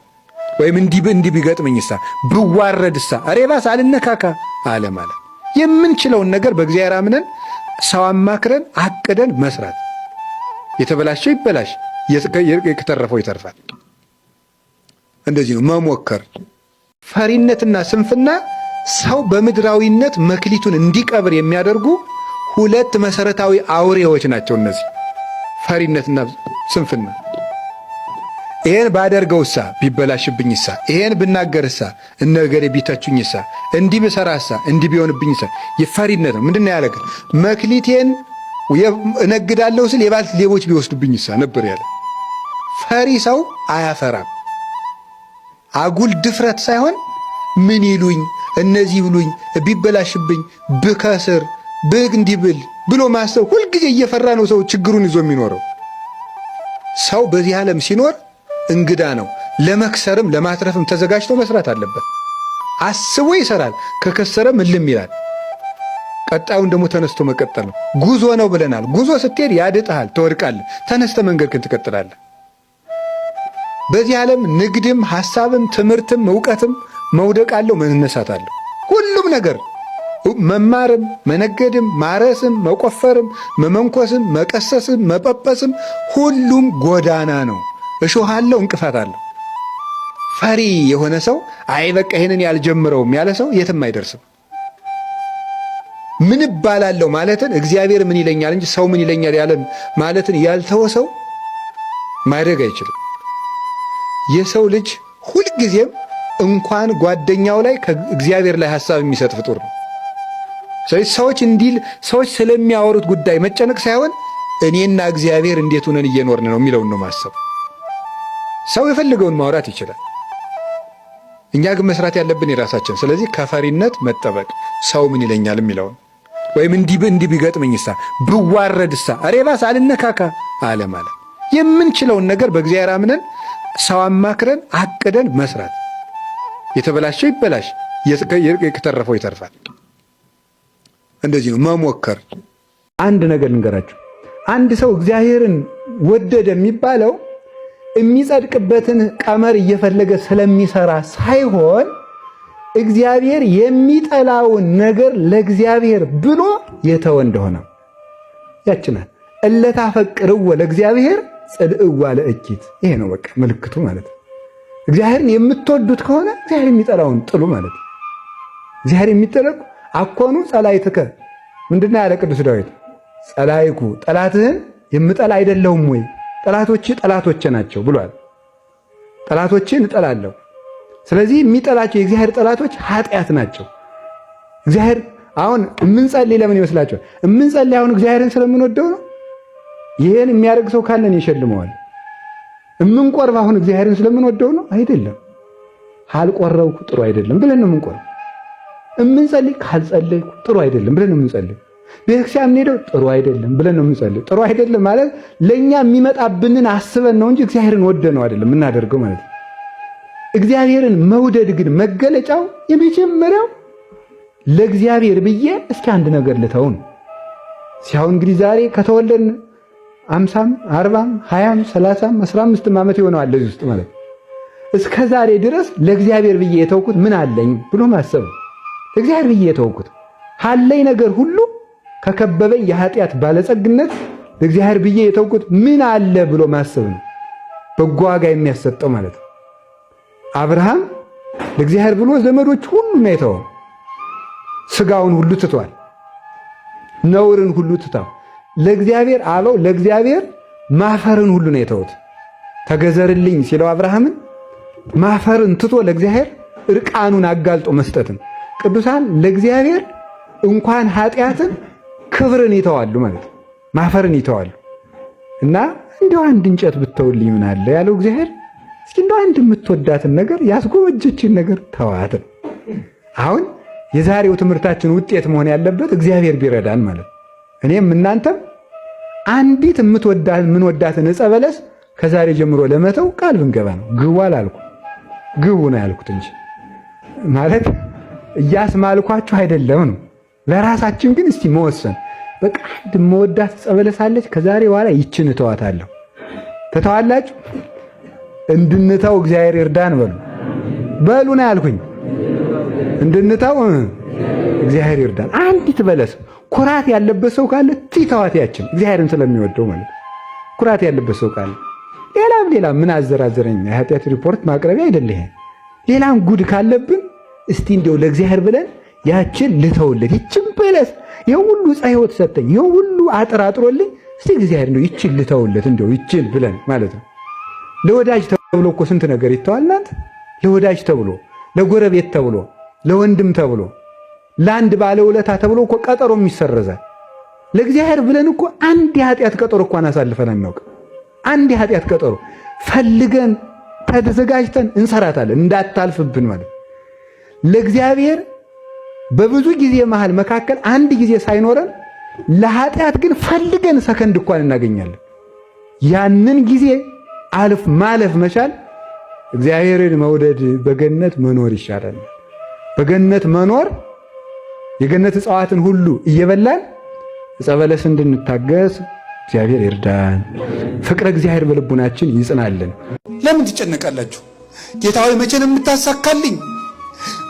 S1: ወይም እንዲህ ቢገጥመኝሳ ብዋረድሳ ሬባስ አልነካካ አለ ማለት የምንችለውን ነገር በእግዚአብሔር አምነን ሰው አማክረን አቅደን መስራት። የተበላሸው ይበላሽ፣ የተረፈው ይተርፋል። እንደዚህ ነው መሞከር። ፈሪነትና ስንፍና ሰው በምድራዊነት መክሊቱን እንዲቀብር የሚያደርጉ ሁለት መሰረታዊ አውሬዎች ናቸው እነዚህ ፈሪነትና ስንፍና። ይሄን ባደርገውሳ ቢበላሽብኝሳ፣ ይሄን ብናገርሳ፣ እነገሬ ቢተቹኝሳ፣ እንዲህ ብሰራሳ፣ እንዲህ ቢሆንብኝሳ የፈሪነት ነው። ምንድነው ያለ? መክሊቴን እነግዳለሁ ስል የባልት ሌቦች ቢወስዱብኝሳ ነበር ያለ። ፈሪ ሰው አያፈራም። አጉል ድፍረት ሳይሆን ምን ይሉኝ እነዚህ ብሉኝ ቢበላሽብኝ ብከስር እንዲህ ብል ብሎ ማሰብ ሁልጊዜ እየፈራ ነው ሰው ችግሩን ይዞ የሚኖረው። ሰው በዚህ ዓለም ሲኖር እንግዳ ነው። ለመክሰርም ለማትረፍም ተዘጋጅቶ መስራት አለበት። አስቦ ይሰራል። ከከሰረም እልም ይላል። ቀጣዩን ደግሞ ተነስቶ መቀጠል ነው። ጉዞ ነው ብለናል። ጉዞ ስትሄድ ያድጥሃል፣ ትወድቃለህ። ተነስተ መንገድህን ትቀጥላለህ። በዚህ ዓለም ንግድም፣ ሐሳብም፣ ትምህርትም፣ ዕውቀትም መውደቅ አለው፣ መነሳት አለው። ሁሉም ነገር መማርም፣ መነገድም፣ ማረስም፣ መቆፈርም፣ መመንኮስም፣ መቀሰስም፣ መጳጳስም ሁሉም ጎዳና ነው። እሾህ አለው፣ እንቅፋት አለው። ፈሪ የሆነ ሰው አይ በቃ ይሄንን ያልጀምረውም ያለ ሰው የትም አይደርስም። ምን እባላለሁ ማለትን እግዚአብሔር ምን ይለኛል እንጂ ሰው ምን ይለኛል ያለን ማለትን ያልተወ ሰው ማደግ አይችልም። የሰው ልጅ ሁልጊዜም እንኳን ጓደኛው ላይ ከእግዚአብሔር ላይ ሐሳብ የሚሰጥ ፍጡር ነው። ሰዎች ስለሚያወሩት ጉዳይ መጨነቅ ሳይሆን እኔና እግዚአብሔር እንዴት ሆነን እየኖርን ነው የሚለውን ነው ማሰብ። ሰው የፈልገውን ማውራት ይችላል። እኛ ግን መስራት ያለብን የራሳችን። ስለዚህ ከፈሪነት መጠበቅ፣ ሰው ምን ይለኛል የሚለውን ወይም እንዲህ ቢገጥመኝሳ ብዋረድሳ ሬባስ አልነካካ አለ ማለት የምንችለውን ነገር በእግዚአብሔር አምነን ሰው አማክረን አቅደን መስራት። የተበላሸው ይበላሽ፣ የተረፈው ይተርፋል። እንደዚህ ነው መሞከር። አንድ ነገር ልንገራችሁ። አንድ ሰው እግዚአብሔርን ወደደ የሚባለው የሚጸድቅበትን ቀመር እየፈለገ ስለሚሰራ ሳይሆን እግዚአብሔር የሚጠላውን ነገር ለእግዚአብሔር ብሎ የተወ እንደሆነ ያችናል። እለታፈቅርዎ ለእግዚአብሔር ጽድዕዋ ለእኪት። ይሄ ነው በቃ ምልክቱ ማለት ነው። እግዚአብሔርን የምትወዱት ከሆነ እግዚአብሔር የሚጠላውን ጥሉ ማለት ነው። እግዚአብሔር የሚጠላው አኮኑ ጸላይትከ ምንድነው ያለ ቅዱስ ዳዊት? ጸላይኩ ጠላትህን የምጠላ አይደለሁም ወይ? ጠላቶች ጠላቶቼ ናቸው ብሏል። ጠላቶችን እጠላለሁ። ስለዚህ የሚጠላቸው የእግዚአብሔር ጠላቶች ኃጢአት ናቸው። እግዚአብሔር አሁን የምንጸልይ ለምን ይመስላችኋል? የምንጸልይ አሁን እግዚአብሔርን ስለምንወደው ነው? ይሄን የሚያደርግ ሰው ካለን ይሸልመዋል። የምንቆርብ አሁን እግዚአብሔርን ስለምንወደው ነው? አይደለም። ካልቆረብኩ ጥሩ አይደለም ብለን ነው የምንቆርብ። የምንጸልይ ካልጸለይኩ ጥሩ አይደለም ብለን ነው የምንጸልይ። ቤተክርስቲያን የምንሄደው ጥሩ አይደለም ብለን ነው የምንጸልይ። ጥሩ አይደለም ማለት ለእኛ የሚመጣብንን አስበን ነው እንጂ እግዚአብሔርን ወደነው አይደለም የምናደርገው ማለት ነው። እግዚአብሔርን መውደድ ግን መገለጫው የመጀመሪያው ለእግዚአብሔር ብዬ እስኪ አንድ ነገር ልተው ነው። ሲያው እንግዲህ ዛሬ ከተወለድን 50 40 20 30 15 ዓመት ይሆነዋል ለዚህ ውስጥ ማለት እስከ ዛሬ ድረስ ለእግዚአብሔር ብዬ የተውኩት ምን አለኝ ብሎ ማሰብ። ለእግዚአብሔር ብዬ የተውኩት ካለኝ ነገር ሁሉ ከከበበኝ የኃጢአት ባለጸግነት ለእግዚአብሔር ብዬ የተውኩት ምን አለ ብሎ ማሰብ ነው በጎ ዋጋ የሚያሰጠው ማለት ነው። አብርሃም ለእግዚአብሔር ብሎ ዘመዶች ሁሉ ነው የተወው። ስጋውን ሁሉ ትቷል። ነውርን ሁሉ ትቷል። ለእግዚአብሔር አበው ለእግዚአብሔር ማፈርን ሁሉ ነው የተውት። ተገዘርልኝ ሲለው አብርሃምን ማፈርን ትቶ ለእግዚአብሔር እርቃኑን አጋልጦ መስጠትን። ቅዱሳን ለእግዚአብሔር እንኳን ኃጢአትን ክብርን ይተዋሉ ማለት ነው። ማፈርን ይተዋሉ። እና እንደው አንድ እንጨት ብተውልኝ ምን አለ ያለው እግዚአብሔር። እስኪ እንደው አንድ የምትወዳትን ነገር ያስጎመጀችን ነገር ተዋት። አሁን የዛሬው ትምህርታችን ውጤት መሆን ያለበት እግዚአብሔር ቢረዳን ማለት ነው። እኔም እናንተም አንዲት የምንወዳትን ዕፀ በለስ ከዛሬ ጀምሮ ለመተው ቃል ብንገባ ነው። ግቡ አላልኩም፣ ግቡ ነው ያልኩት እንጂ ማለት እያስማልኳችሁ አይደለም ነው። ለራሳችን ግን እስቲ መወሰን በቃ አንድ የምወዳት ዕፀ በለስ አለች፣ ከዛሬ በኋላ ይችን እተዋታለሁ። ተተዋላችሁ? እንድንተው እግዚአብሔር ይርዳን በሉ ነው ያልኩኝ። እንድንተው እግዚአብሔር ይርዳን። አንዲት በለስ ኩራት ያለበት ሰው ካለ ትተዋት ያችን እግዚአብሔርን ስለሚወደው ማለት ኩራት ያለበት ሰው ካለ ሌላም ምን አዘራዘረኝ የኃጢአት ሪፖርት ማቅረቢያ አይደለ ይሄ። ሌላም ጉድ ካለብን እስቲ እንደው ለእግዚአብሔር ብለን ያችን ልተውለት። ይችን በለስ ይሄው ሁሉ ሕይወት ሰጠኝ፣ ይሄው ሁሉ አጥራጥሮልኝ፣ እስቲ እግዚአብሔር እንደው ይችን ልተውለት እንደው ይችን ብለን ማለት ነው። ለወዳጅ ተብሎ እኮ ስንት ነገር ይተዋል እናንተ። ለወዳጅ ተብሎ፣ ለጎረቤት ተብሎ፣ ለወንድም ተብሎ፣ ለአንድ ባለውለታ ተብሎ እኮ ቀጠሮም ይሰረዛል። ለእግዚአብሔር ብለን እኮ አንድ የኃጢአት ቀጠሮ እኮ አሳልፈን አናውቅ። አንድ የኃጢአት ቀጠሮ ፈልገን ተዘጋጅተን እንሰራታለን እንዳታልፍብን ማለት። ለእግዚአብሔር በብዙ ጊዜ መሃል መካከል አንድ ጊዜ ሳይኖረን ለኃጢአት ግን ፈልገን ሰከንድ እንኳን እናገኛለን። ያንን ጊዜ ማለፍ መቻል እግዚአብሔርን መውደድ በገነት መኖር ይሻላል። በገነት መኖር የገነት እጽዋትን ሁሉ እየበላን ዕፀ በለስ እንድንታገስ እግዚአብሔር ይርዳን። ፍቅረ እግዚአብሔር በልቡናችን ይጽናልን።
S2: ለምን ትጨነቃላችሁ? ጌታ ሆይ መቼ ነው የምታሳካልኝ?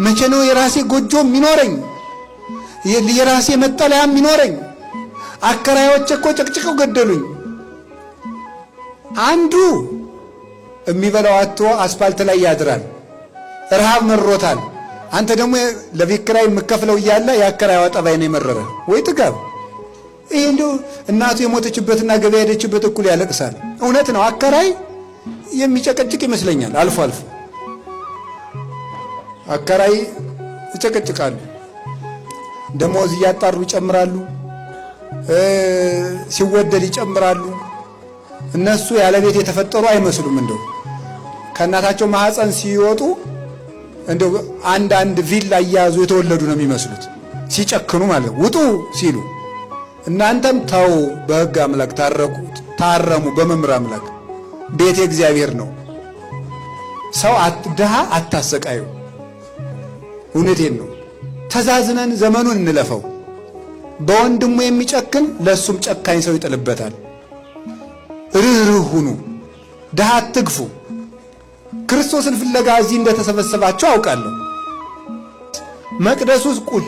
S2: መቼ ነው የራሴ ጎጆ የሚኖረኝ? የራሴ መጠለያ የሚኖረኝ? አከራዮች እኮ ጨቅጭቀው ገደሉኝ። አንዱ የሚበላው አጥቶ አስፋልት ላይ ያድራል፣ ረሃብ መሮታል። አንተ ደግሞ ለቤት ኪራይ የምከፍለው እያለ የአከራይዋ ጠባይ ነው የመረረ። ወይ ጥጋብ! ይሄ እንደው እናቱ የሞተችበትና ገበያ ሄደችበት እኩል ያለቅሳል። እውነት ነው። አከራይ የሚጨቀጭቅ ይመስለኛል። አልፎ አልፎ አከራይ ይጨቀጭቃሉ። ደሞዝ እያጣሩ ይጨምራሉ፣ ሲወደድ ይጨምራሉ። እነሱ ያለ ቤት የተፈጠሩ አይመስሉም። እንደው ከእናታቸው ማህፀን ሲወጡ እንደው አንድ ቪላ እያያዙ የተወለዱ ነው የሚመስሉት ሲጨክኑ ማለት ውጡ ሲሉ። እናንተም ተው፣ በሕግ አምላክ ታረሙ፣ በመምህር አምላክ ቤት እግዚአብሔር ነው። ሰው ድሃ አታሰቃዩ። እውነቴን ነው። ተዛዝነን ዘመኑን እንለፈው። በወንድሙ የሚጨክን ለሱም ጨካኝ ሰው ይጥልበታል። ርኅሩህ ሁኑ፣ ድሃ አትግፉ። ክርስቶስን ፍለጋ እዚህ እንደተሰበሰባችሁ አውቃለሁ። መቅደስ ውስጥ ቁጭ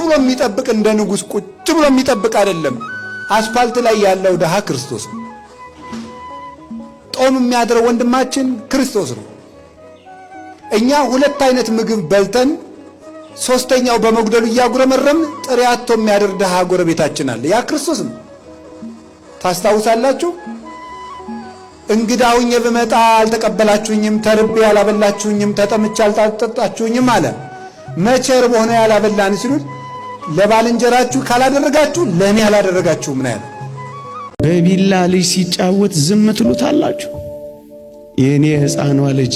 S2: ብሎ የሚጠብቅ እንደ ንጉሥ ቁጭ ብሎ የሚጠብቅ አይደለም። አስፋልት ላይ ያለው ድሃ ክርስቶስ ነው። ጦም የሚያድረው ወንድማችን ክርስቶስ ነው። እኛ ሁለት አይነት ምግብ በልተን ሶስተኛው በመጉደሉ እያጉረመረምን ጥሬ አጥቶ የሚያድር ድሃ ጎረቤታችን አለ። ያ ክርስቶስ ነው። ታስታውሳላችሁ? እንግዳ ሁኜ ብመጣ አልተቀበላችሁኝም፣ ተርቤ አላበላችሁኝም፣ ተጠምቼ አልጠጣችሁኝም አለ። መቼ ርቦህ ነው ያላበላን ሲሉት ለባልንጀራችሁ ካላደረጋችሁ ለእኔ አላደረጋችሁም ነው ያለ።
S3: በቢላ ልጅ ሲጫወት ዝም ትሉታላችሁ? የእኔ ሕፃኗ ልጅ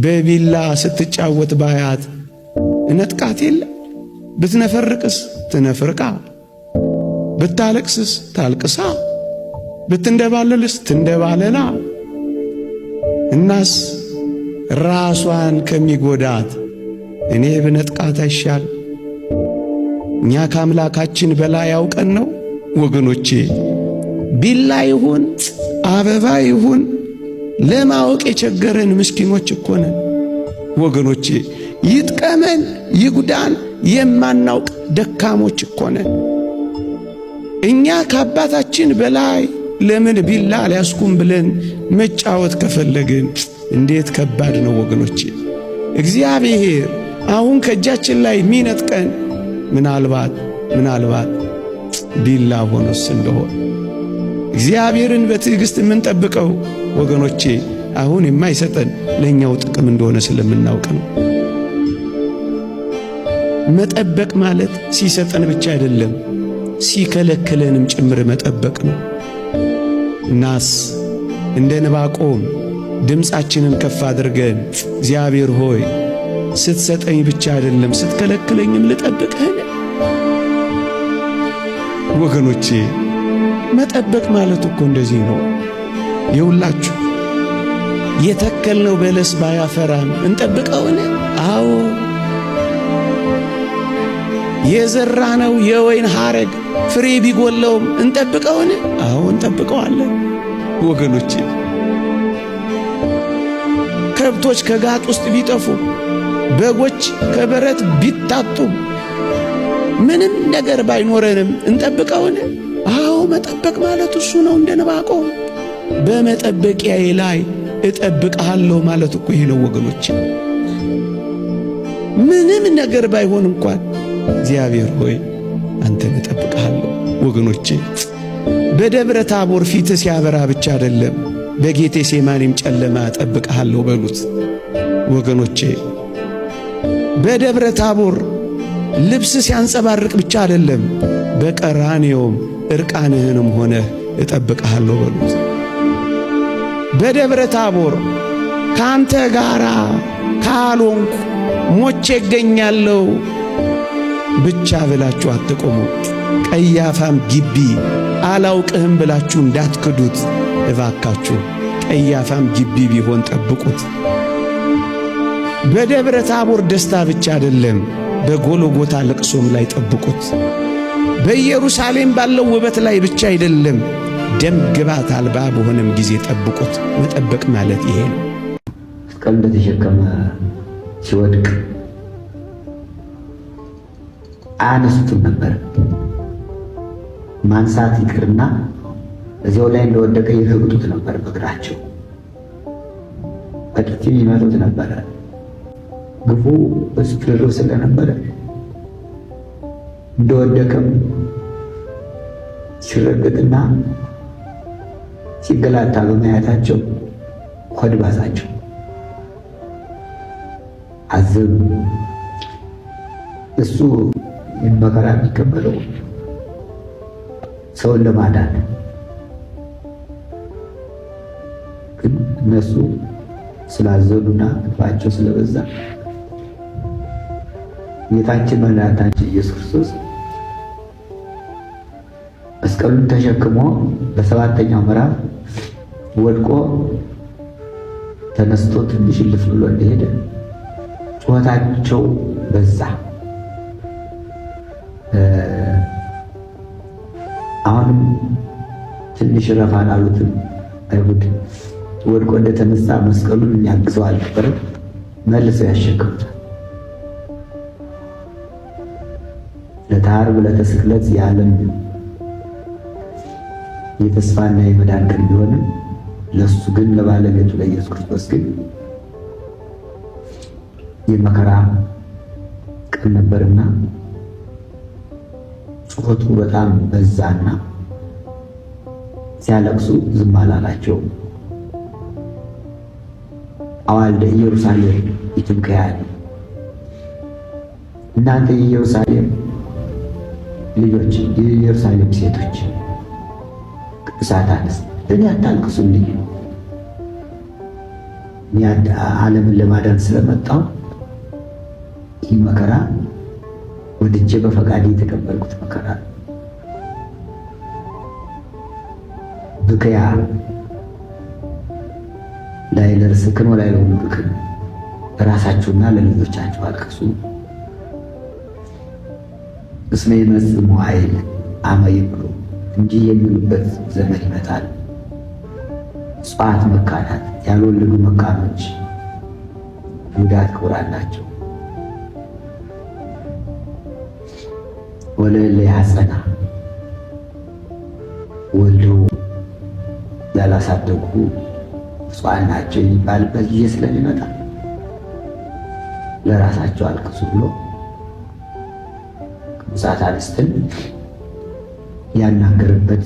S3: በቢላ ስትጫወት ባያት እነጥቃት የለ? ብትነፈርቅስ ትነፍርቃ፣ ብታለቅስስ ታልቅሳ፣ ብትንደባለልስ ትንደባለላ። እናስ ራሷን ከሚጎዳት እኔ ብነጥቃት አይሻል? እኛ ከአምላካችን በላይ ያውቀን ነው ወገኖቼ። ቢላ ይሁን አበባ ይሁን ለማወቅ የቸገረን ምስኪኖች እኮ ነን ወገኖቼ። ይጥቀመን ይጉዳን የማናውቅ ደካሞች እኮ ነን። እኛ ከአባታችን በላይ ለምን ቢላ ሊያስኩም ብለን መጫወት ከፈለግን እንዴት ከባድ ነው ወገኖቼ። እግዚአብሔር አሁን ከእጃችን ላይ ሚነጥቀን ምናልባት ቢላ ሆኖስ እንደሆነ እግዚአብሔርን በትዕግስት የምንጠብቀው ወገኖቼ አሁን የማይሰጠን ለኛው ጥቅም እንደሆነ ስለምናውቅ ነው። መጠበቅ ማለት ሲሰጠን ብቻ አይደለም ሲከለክለንም ጭምር መጠበቅ ነው። እናስ እንደ ዕንባቆም ድምፃችንን ከፍ አድርገን እግዚአብሔር ሆይ ስትሰጠኝ ብቻ አይደለም ስትከለክለኝም ልጠብቅህ። ወገኖቼ መጠበቅ ማለት እኮ እንደዚህ ነው። የሁላችሁ የተከልነው በለስ ባያፈራም እንጠብቀውን? አዎ። የዘራነው የወይን ሐረግ ፍሬ ቢጎለውም እንጠብቀውን? አዎ እንጠብቀዋለን ወገኖቼ። ከብቶች ከጋጥ ውስጥ ቢጠፉ፣ በጎች ከበረት ቢታጡ፣ ምንም ነገር ባይኖረንም እንጠብቀውን? አዎ መጠበቅ ማለት እሱ ነው። እንደ ዕንባቆም በመጠበቂያዬ ላይ እጠብቅሃለሁ ማለት እኮ ይሄ ነው ወገኖቼ። ምንም ነገር ባይሆን እንኳን እግዚአብሔር ሆይ አንተን እጠብቅሃለሁ ወገኖቼ። በደብረ ታቦር ፊት ሲያበራ ብቻ አይደለም በጌቴ ሴማኒም ጨለማ እጠብቅሃለሁ በሉት ወገኖቼ። በደብረ ታቦር ልብስ ሲያንጸባርቅ ብቻ አይደለም በቀራንዮም እርቃንህንም ሆነህ እጠብቅሃለሁ በሉት። በደብረ ታቦር ካንተ ጋራ ካልሆንኩ ሞቼ እገኛለሁ ብቻ ብላችሁ አትቆሙ። ቀያፋም ግቢ አላውቅህም ብላችሁ እንዳትክዱት እባካችሁ። ቀያፋም ግቢ ቢሆን ጠብቁት። በደብረ ታቦር ደስታ ብቻ አይደለም በጎልጎታ ለቅሶም ላይ ጠብቁት። በኢየሩሳሌም ባለው ውበት ላይ ብቻ አይደለም ደም ግባት አልባ በሆነም ጊዜ ጠብቁት። መጠበቅ ማለት ይሄ ነው።
S4: መስቀል እንደተሸከመ ሲወድቅ አያነሱትም ነበር። ማንሳት ይቅርና እዚያው ላይ እንደወደቀ ይረግጡት ነበር በእግራቸው፣ በጥፊ ይመቱት ነበረ። ግፉ በስፍርው ስለነበረ እንደወደቀም ሲረግጥና ሲገላታ በማየታቸው ሆድ ባሳቸው፣ አዘኑ። እሱ መከራ የሚቀበለው ሰውን ለማዳን ግን እነሱ ስላዘኑና ልባቸው ስለበዛ ጌታችን መድኃኒታችን ኢየሱስ ክርስቶስ መስቀሉን ተሸክሞ በሰባተኛው ምዕራፍ ወድቆ ተነስቶ ትንሽ ልፍ ብሎ እንደሄደ ጩኸታቸው በዛ። አሁንም ትንሽ ረፋን አሉትም አይሁድ። ወድቆ እንደተነሳ መስቀሉን የሚያግዘው አልነበረም፣ መልሰው ያሸክሙታል። ለዓርብ ለተስቅለት የዓለም የተስፋና የመዳን ቀን ቢሆንም ለሱ ግን ለባለቤቱ ለኢየሱስ ክርስቶስ ግን የመከራ ቀን ነበርና ጩኸቱ በጣም በዛና ሲያለቅሱ ዝም አላላቸው። አዋልደ ኢየሩሳሌም ይትብከያል፣ እናንተ የኢየሩሳሌም ልጆች፣ የኢየሩሳሌም ሴቶች፣ ቅዱሳት አንስት ለእኔ አታልቅሱልኝ። ዓለምን ለማዳን ስለመጣው ይህ መከራ ወድጄ በፈቃዴ የተቀበልኩት መከራ ብከያ ላይ ለርስክን ወላይ ለሁሉክን ለራሳችሁና ለልጆቻችሁ አልቅሱ። እስመ ይመጽእ መዋዕል አመ ይብሉ፣ እንዲህ የሚሉበት ዘመን ይመጣል። ጽዋት መካናት፣ ያልወለዱ መካኖች ጉዳት ክብር አላቸው። ወለለ ያጸና፣ ወልደው ያላሳደጉ ጽዋት ናቸው የሚባልበት ጊዜ ስለሚመጣ ለራሳቸው አልቅሱ ብሎ ቅዱሳት አንስትን ያናገረበት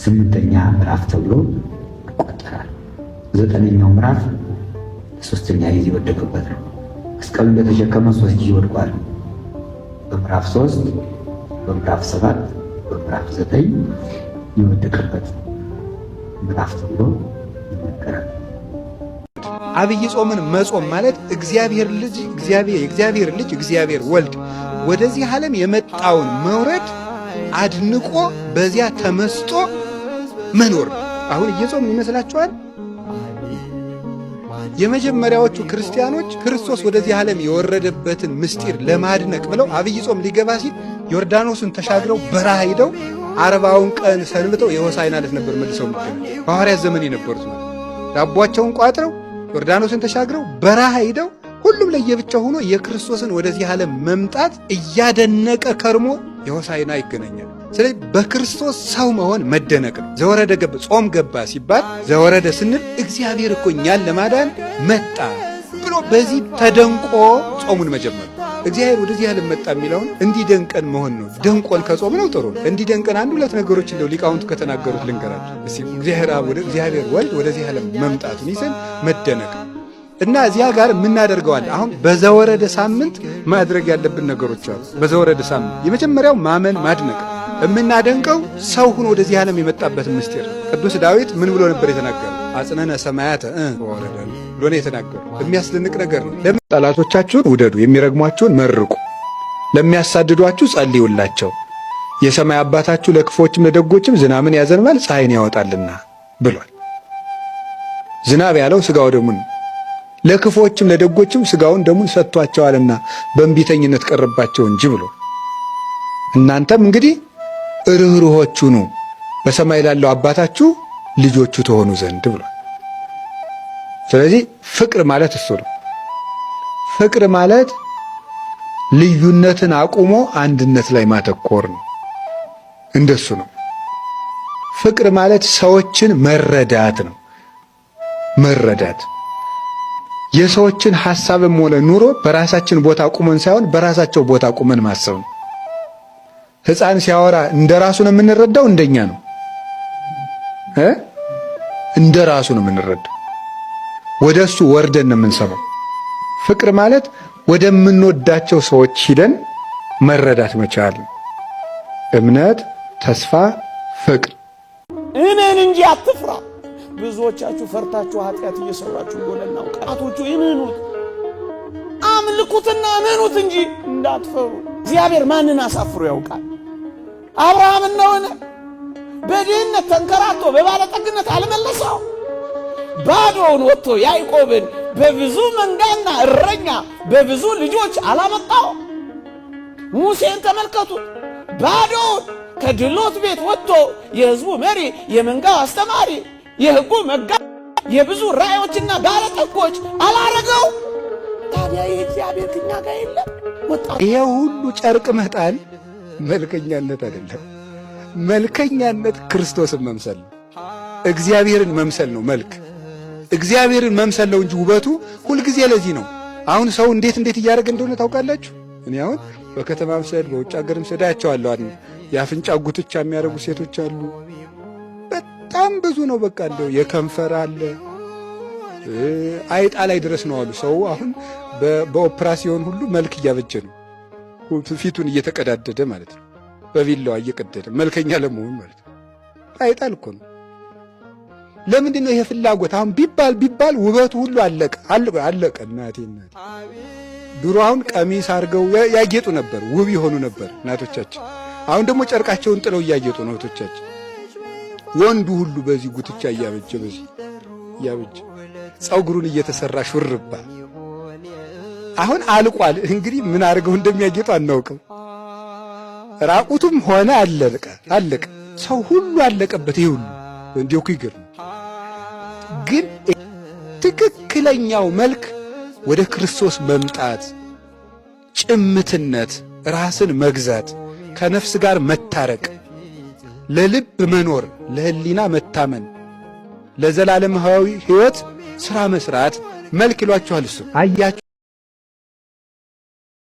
S4: 8ኛ ምዕራፍ ተብሎ ይቆጠራል። 9ኛው ምዕራፍ 3ኛ ጊዜ ወደቀበት ነው። መስቀሉን በተሸከመ 3 ጊዜ ወድቋል። በምዕራፍ 3፣ በምዕራፍ 7፣ በምዕራፍ 9 የወደቀበት ምዕራፍ ተብሎ ይነገራል።
S1: አብይ ጾምን መጾም ማለት የእግዚአብሔር ልጅ እግዚአብሔር ወልድ ወደዚህ ዓለም የመጣውን መውረድ አድንቆ በዚያ ተመስጦ መኖር ነው። አሁን እየጾምን ይመስላችኋል? የመጀመሪያዎቹ ክርስቲያኖች ክርስቶስ ወደዚህ ዓለም የወረደበትን ምስጢር ለማድነቅ ብለው አብይ ጾም ሊገባ ሲል ዮርዳኖስን ተሻግረው በረሃ ሄደው 40ውን ቀን ሰንብተው የሆሳዕና ዕለት ነበር መልሰው የሚገናኙ። በሐዋርያት ዘመን የነበሩት ማለት ዳቧቸውን ቋጥረው ዮርዳኖስን ተሻግረው በረሃ ሄደው ሁሉም ለየብቻ ሆኖ የክርስቶስን ወደዚህ ዓለም መምጣት እያደነቀ ከርሞ የሆሳዕና ይገናኛል። ስለዚህ በክርስቶስ ሰው መሆን መደነቅ ነው። ዘወረደ ገብ ጾም ገባ ሲባል ዘወረደ ስንል እግዚአብሔር እኮ እኛን ለማዳን መጣ ብሎ በዚህ ተደንቆ ጾሙን መጀመር። እግዚአብሔር ወደዚህ ዓለም መጣ የሚለውን እንዲደንቀን መሆን ነው። ደንቆን ከጾም ነው ጥሩ ነው። እንዲደንቀን አንድ ሁለት ነገሮች እንደው ሊቃውንቱ ከተናገሩት ልንገራችሁ እስቲ። እግዚአብሔር አብ እግዚአብሔር ወልድ ወደዚህ ዓለም መምጣቱን ይዘን መደነቅ እና እዚያ ጋር የምናደርገዋል። አሁን በዘወረደ ሳምንት ማድረግ ያለብን ነገሮች አሉ። በዘወረደ ሳምንት የመጀመሪያው ማመን ማድነቅ። የምናደንቀው ሰው ሆኖ ወደዚህ ዓለም የመጣበትን ምስጢር። ቅዱስ ዳዊት ምን ብሎ ነበር የተናገረው? አጽነነ ሰማያተ ወረደ ብሎ ነው የተናገረው። የሚያስደንቅ ነገር ነው። ጠላቶቻችሁን ውደዱ፣ የሚረግሟችሁን መርቁ፣ ለሚያሳድዷችሁ ጸልዩላቸው፣ የሰማይ አባታችሁ ለክፎችም ለደጎችም ዝናምን ያዘንባል ፀሐይን ያወጣልና ብሏል። ዝናብ ያለው ሥጋው ደሙን ለክፎችም ለደጎችም ሥጋውን ደሙን ሰጥቷቸዋልና በእንቢተኝነት ቀረባቸው እንጂ ብሎ እናንተም እንግዲህ ርኅሩኆች ሁኑ በሰማይ ላለው አባታችሁ ልጆቹ ተሆኑ ዘንድ ብሏል። ስለዚህ ፍቅር ማለት እሱ ነው። ፍቅር ማለት ልዩነትን አቁሞ አንድነት ላይ ማተኮር ነው። እንደሱ ነው። ፍቅር ማለት ሰዎችን መረዳት ነው። መረዳት የሰዎችን ሐሳብም ሆነ ኑሮ በራሳችን ቦታ ቁመን ሳይሆን በራሳቸው ቦታ ቁመን ማሰብ ነው። ሕፃን ሲያወራ እንደራሱ ነው የምንረዳው፣ እንደኛ ነው እንደራሱ ነው የምንረዳው። ወደሱ ወርደን ነው የምንሰማው። ፍቅር ማለት ወደምንወዳቸው ሰዎች ሂደን መረዳት መቻል ነው። እምነት፣ ተስፋ፣ ፍቅር።
S3: እመን እንጂ አትፍራ። ብዙዎቻችሁ ፈርታችሁ ኃጢአት እየሰራችሁ እንደሆነ እናውቃለን። ጣቶቹ እመኑት፣ አምልኩትና እመኑት እንጂ እንዳትፈሩ። እግዚአብሔር ማንን አሳፍሮ ያውቃል? አብርሃምን ነውን? በድህነት ተንከራቶ በባለጠግነት አልመለሰው? ባዶውን ወጥቶ ያዕቆብን በብዙ መንጋና እረኛ በብዙ ልጆች አላመጣው? ሙሴን ተመልከቱት። ባዶውን ከድሎት ቤት ወጥቶ የሕዝቡ መሪ፣ የመንጋው አስተማሪ፣ የሕጉ መጋ፣ የብዙ ራእዮችና ባለጠጎች አላረገው? ታዲያ ይህ እግዚአብሔር ከኛ ጋር የለም?
S1: ይሄ ሁሉ ጨርቅ መጣል መልከኛነት አይደለም። መልከኛነት ክርስቶስን መምሰል ነው። እግዚአብሔርን መምሰል ነው መልክ። እግዚአብሔርን መምሰል ነው እንጂ ውበቱ ሁልጊዜ ለዚህ ነው። አሁን ሰው እንዴት እያደረገ እንደሆነ ታውቃላችሁ? እኔ አሁን በከተማ ምሰድ በውጭ ሀገር ምሰድ አያቸዋለሁ። አሁን የአፍንጫ ጉትቻ የሚያደርጉ ሴቶች አሉ። በጣም ብዙ ነው። በቃ እንደው የከንፈር አለ አይጣ ላይ ድረስ ነው አሉ። ሰው አሁን በኦፕራሲዮን ሁሉ መልክ እያበጀ ነው። ፊቱን እየተቀዳደደ ማለት ነው። በቢላዋ እየቀደደ መልከኛ ለመሆን ማለት ነው። አይጣል እኮ ነው። ለምንድን ነው ይሄ ፍላጎት? አሁን ቢባል ውበቱ ሁሉ አለቀ። እናቴ ድሮ አሁን ቀሚስ አድርገው ያጌጡ ነበር፣ ውብ የሆኑ ነበር እናቶቻችን። አሁን ደግሞ ጨርቃቸውን ጥለው እያጌጡ ነው እህቶቻችን። ወንዱ ሁሉ በዚህ ጉትቻ እያበጀ
S2: ፀጉሩን እየተሰራ ሹርባ አሁን አልቋል። እንግዲህ ምን አድርገው እንደሚያጌጡ አናውቅም። ራቁቱም ሆነ አለቀ። ሰው ሁሉ አለቀበት። ይሄ ሁሉ እንዲሁ ይገርም። ግን ትክክለኛው መልክ ወደ ክርስቶስ መምጣት፣ ጭምትነት፣ ራስን መግዛት፣ ከነፍስ ጋር መታረቅ፣ ለልብ መኖር፣ ለህሊና መታመን፣ ለዘላለማዊ ሕይወት ሥራ መስራት መልክ ይሏችኋል። እሱ አያችሁ።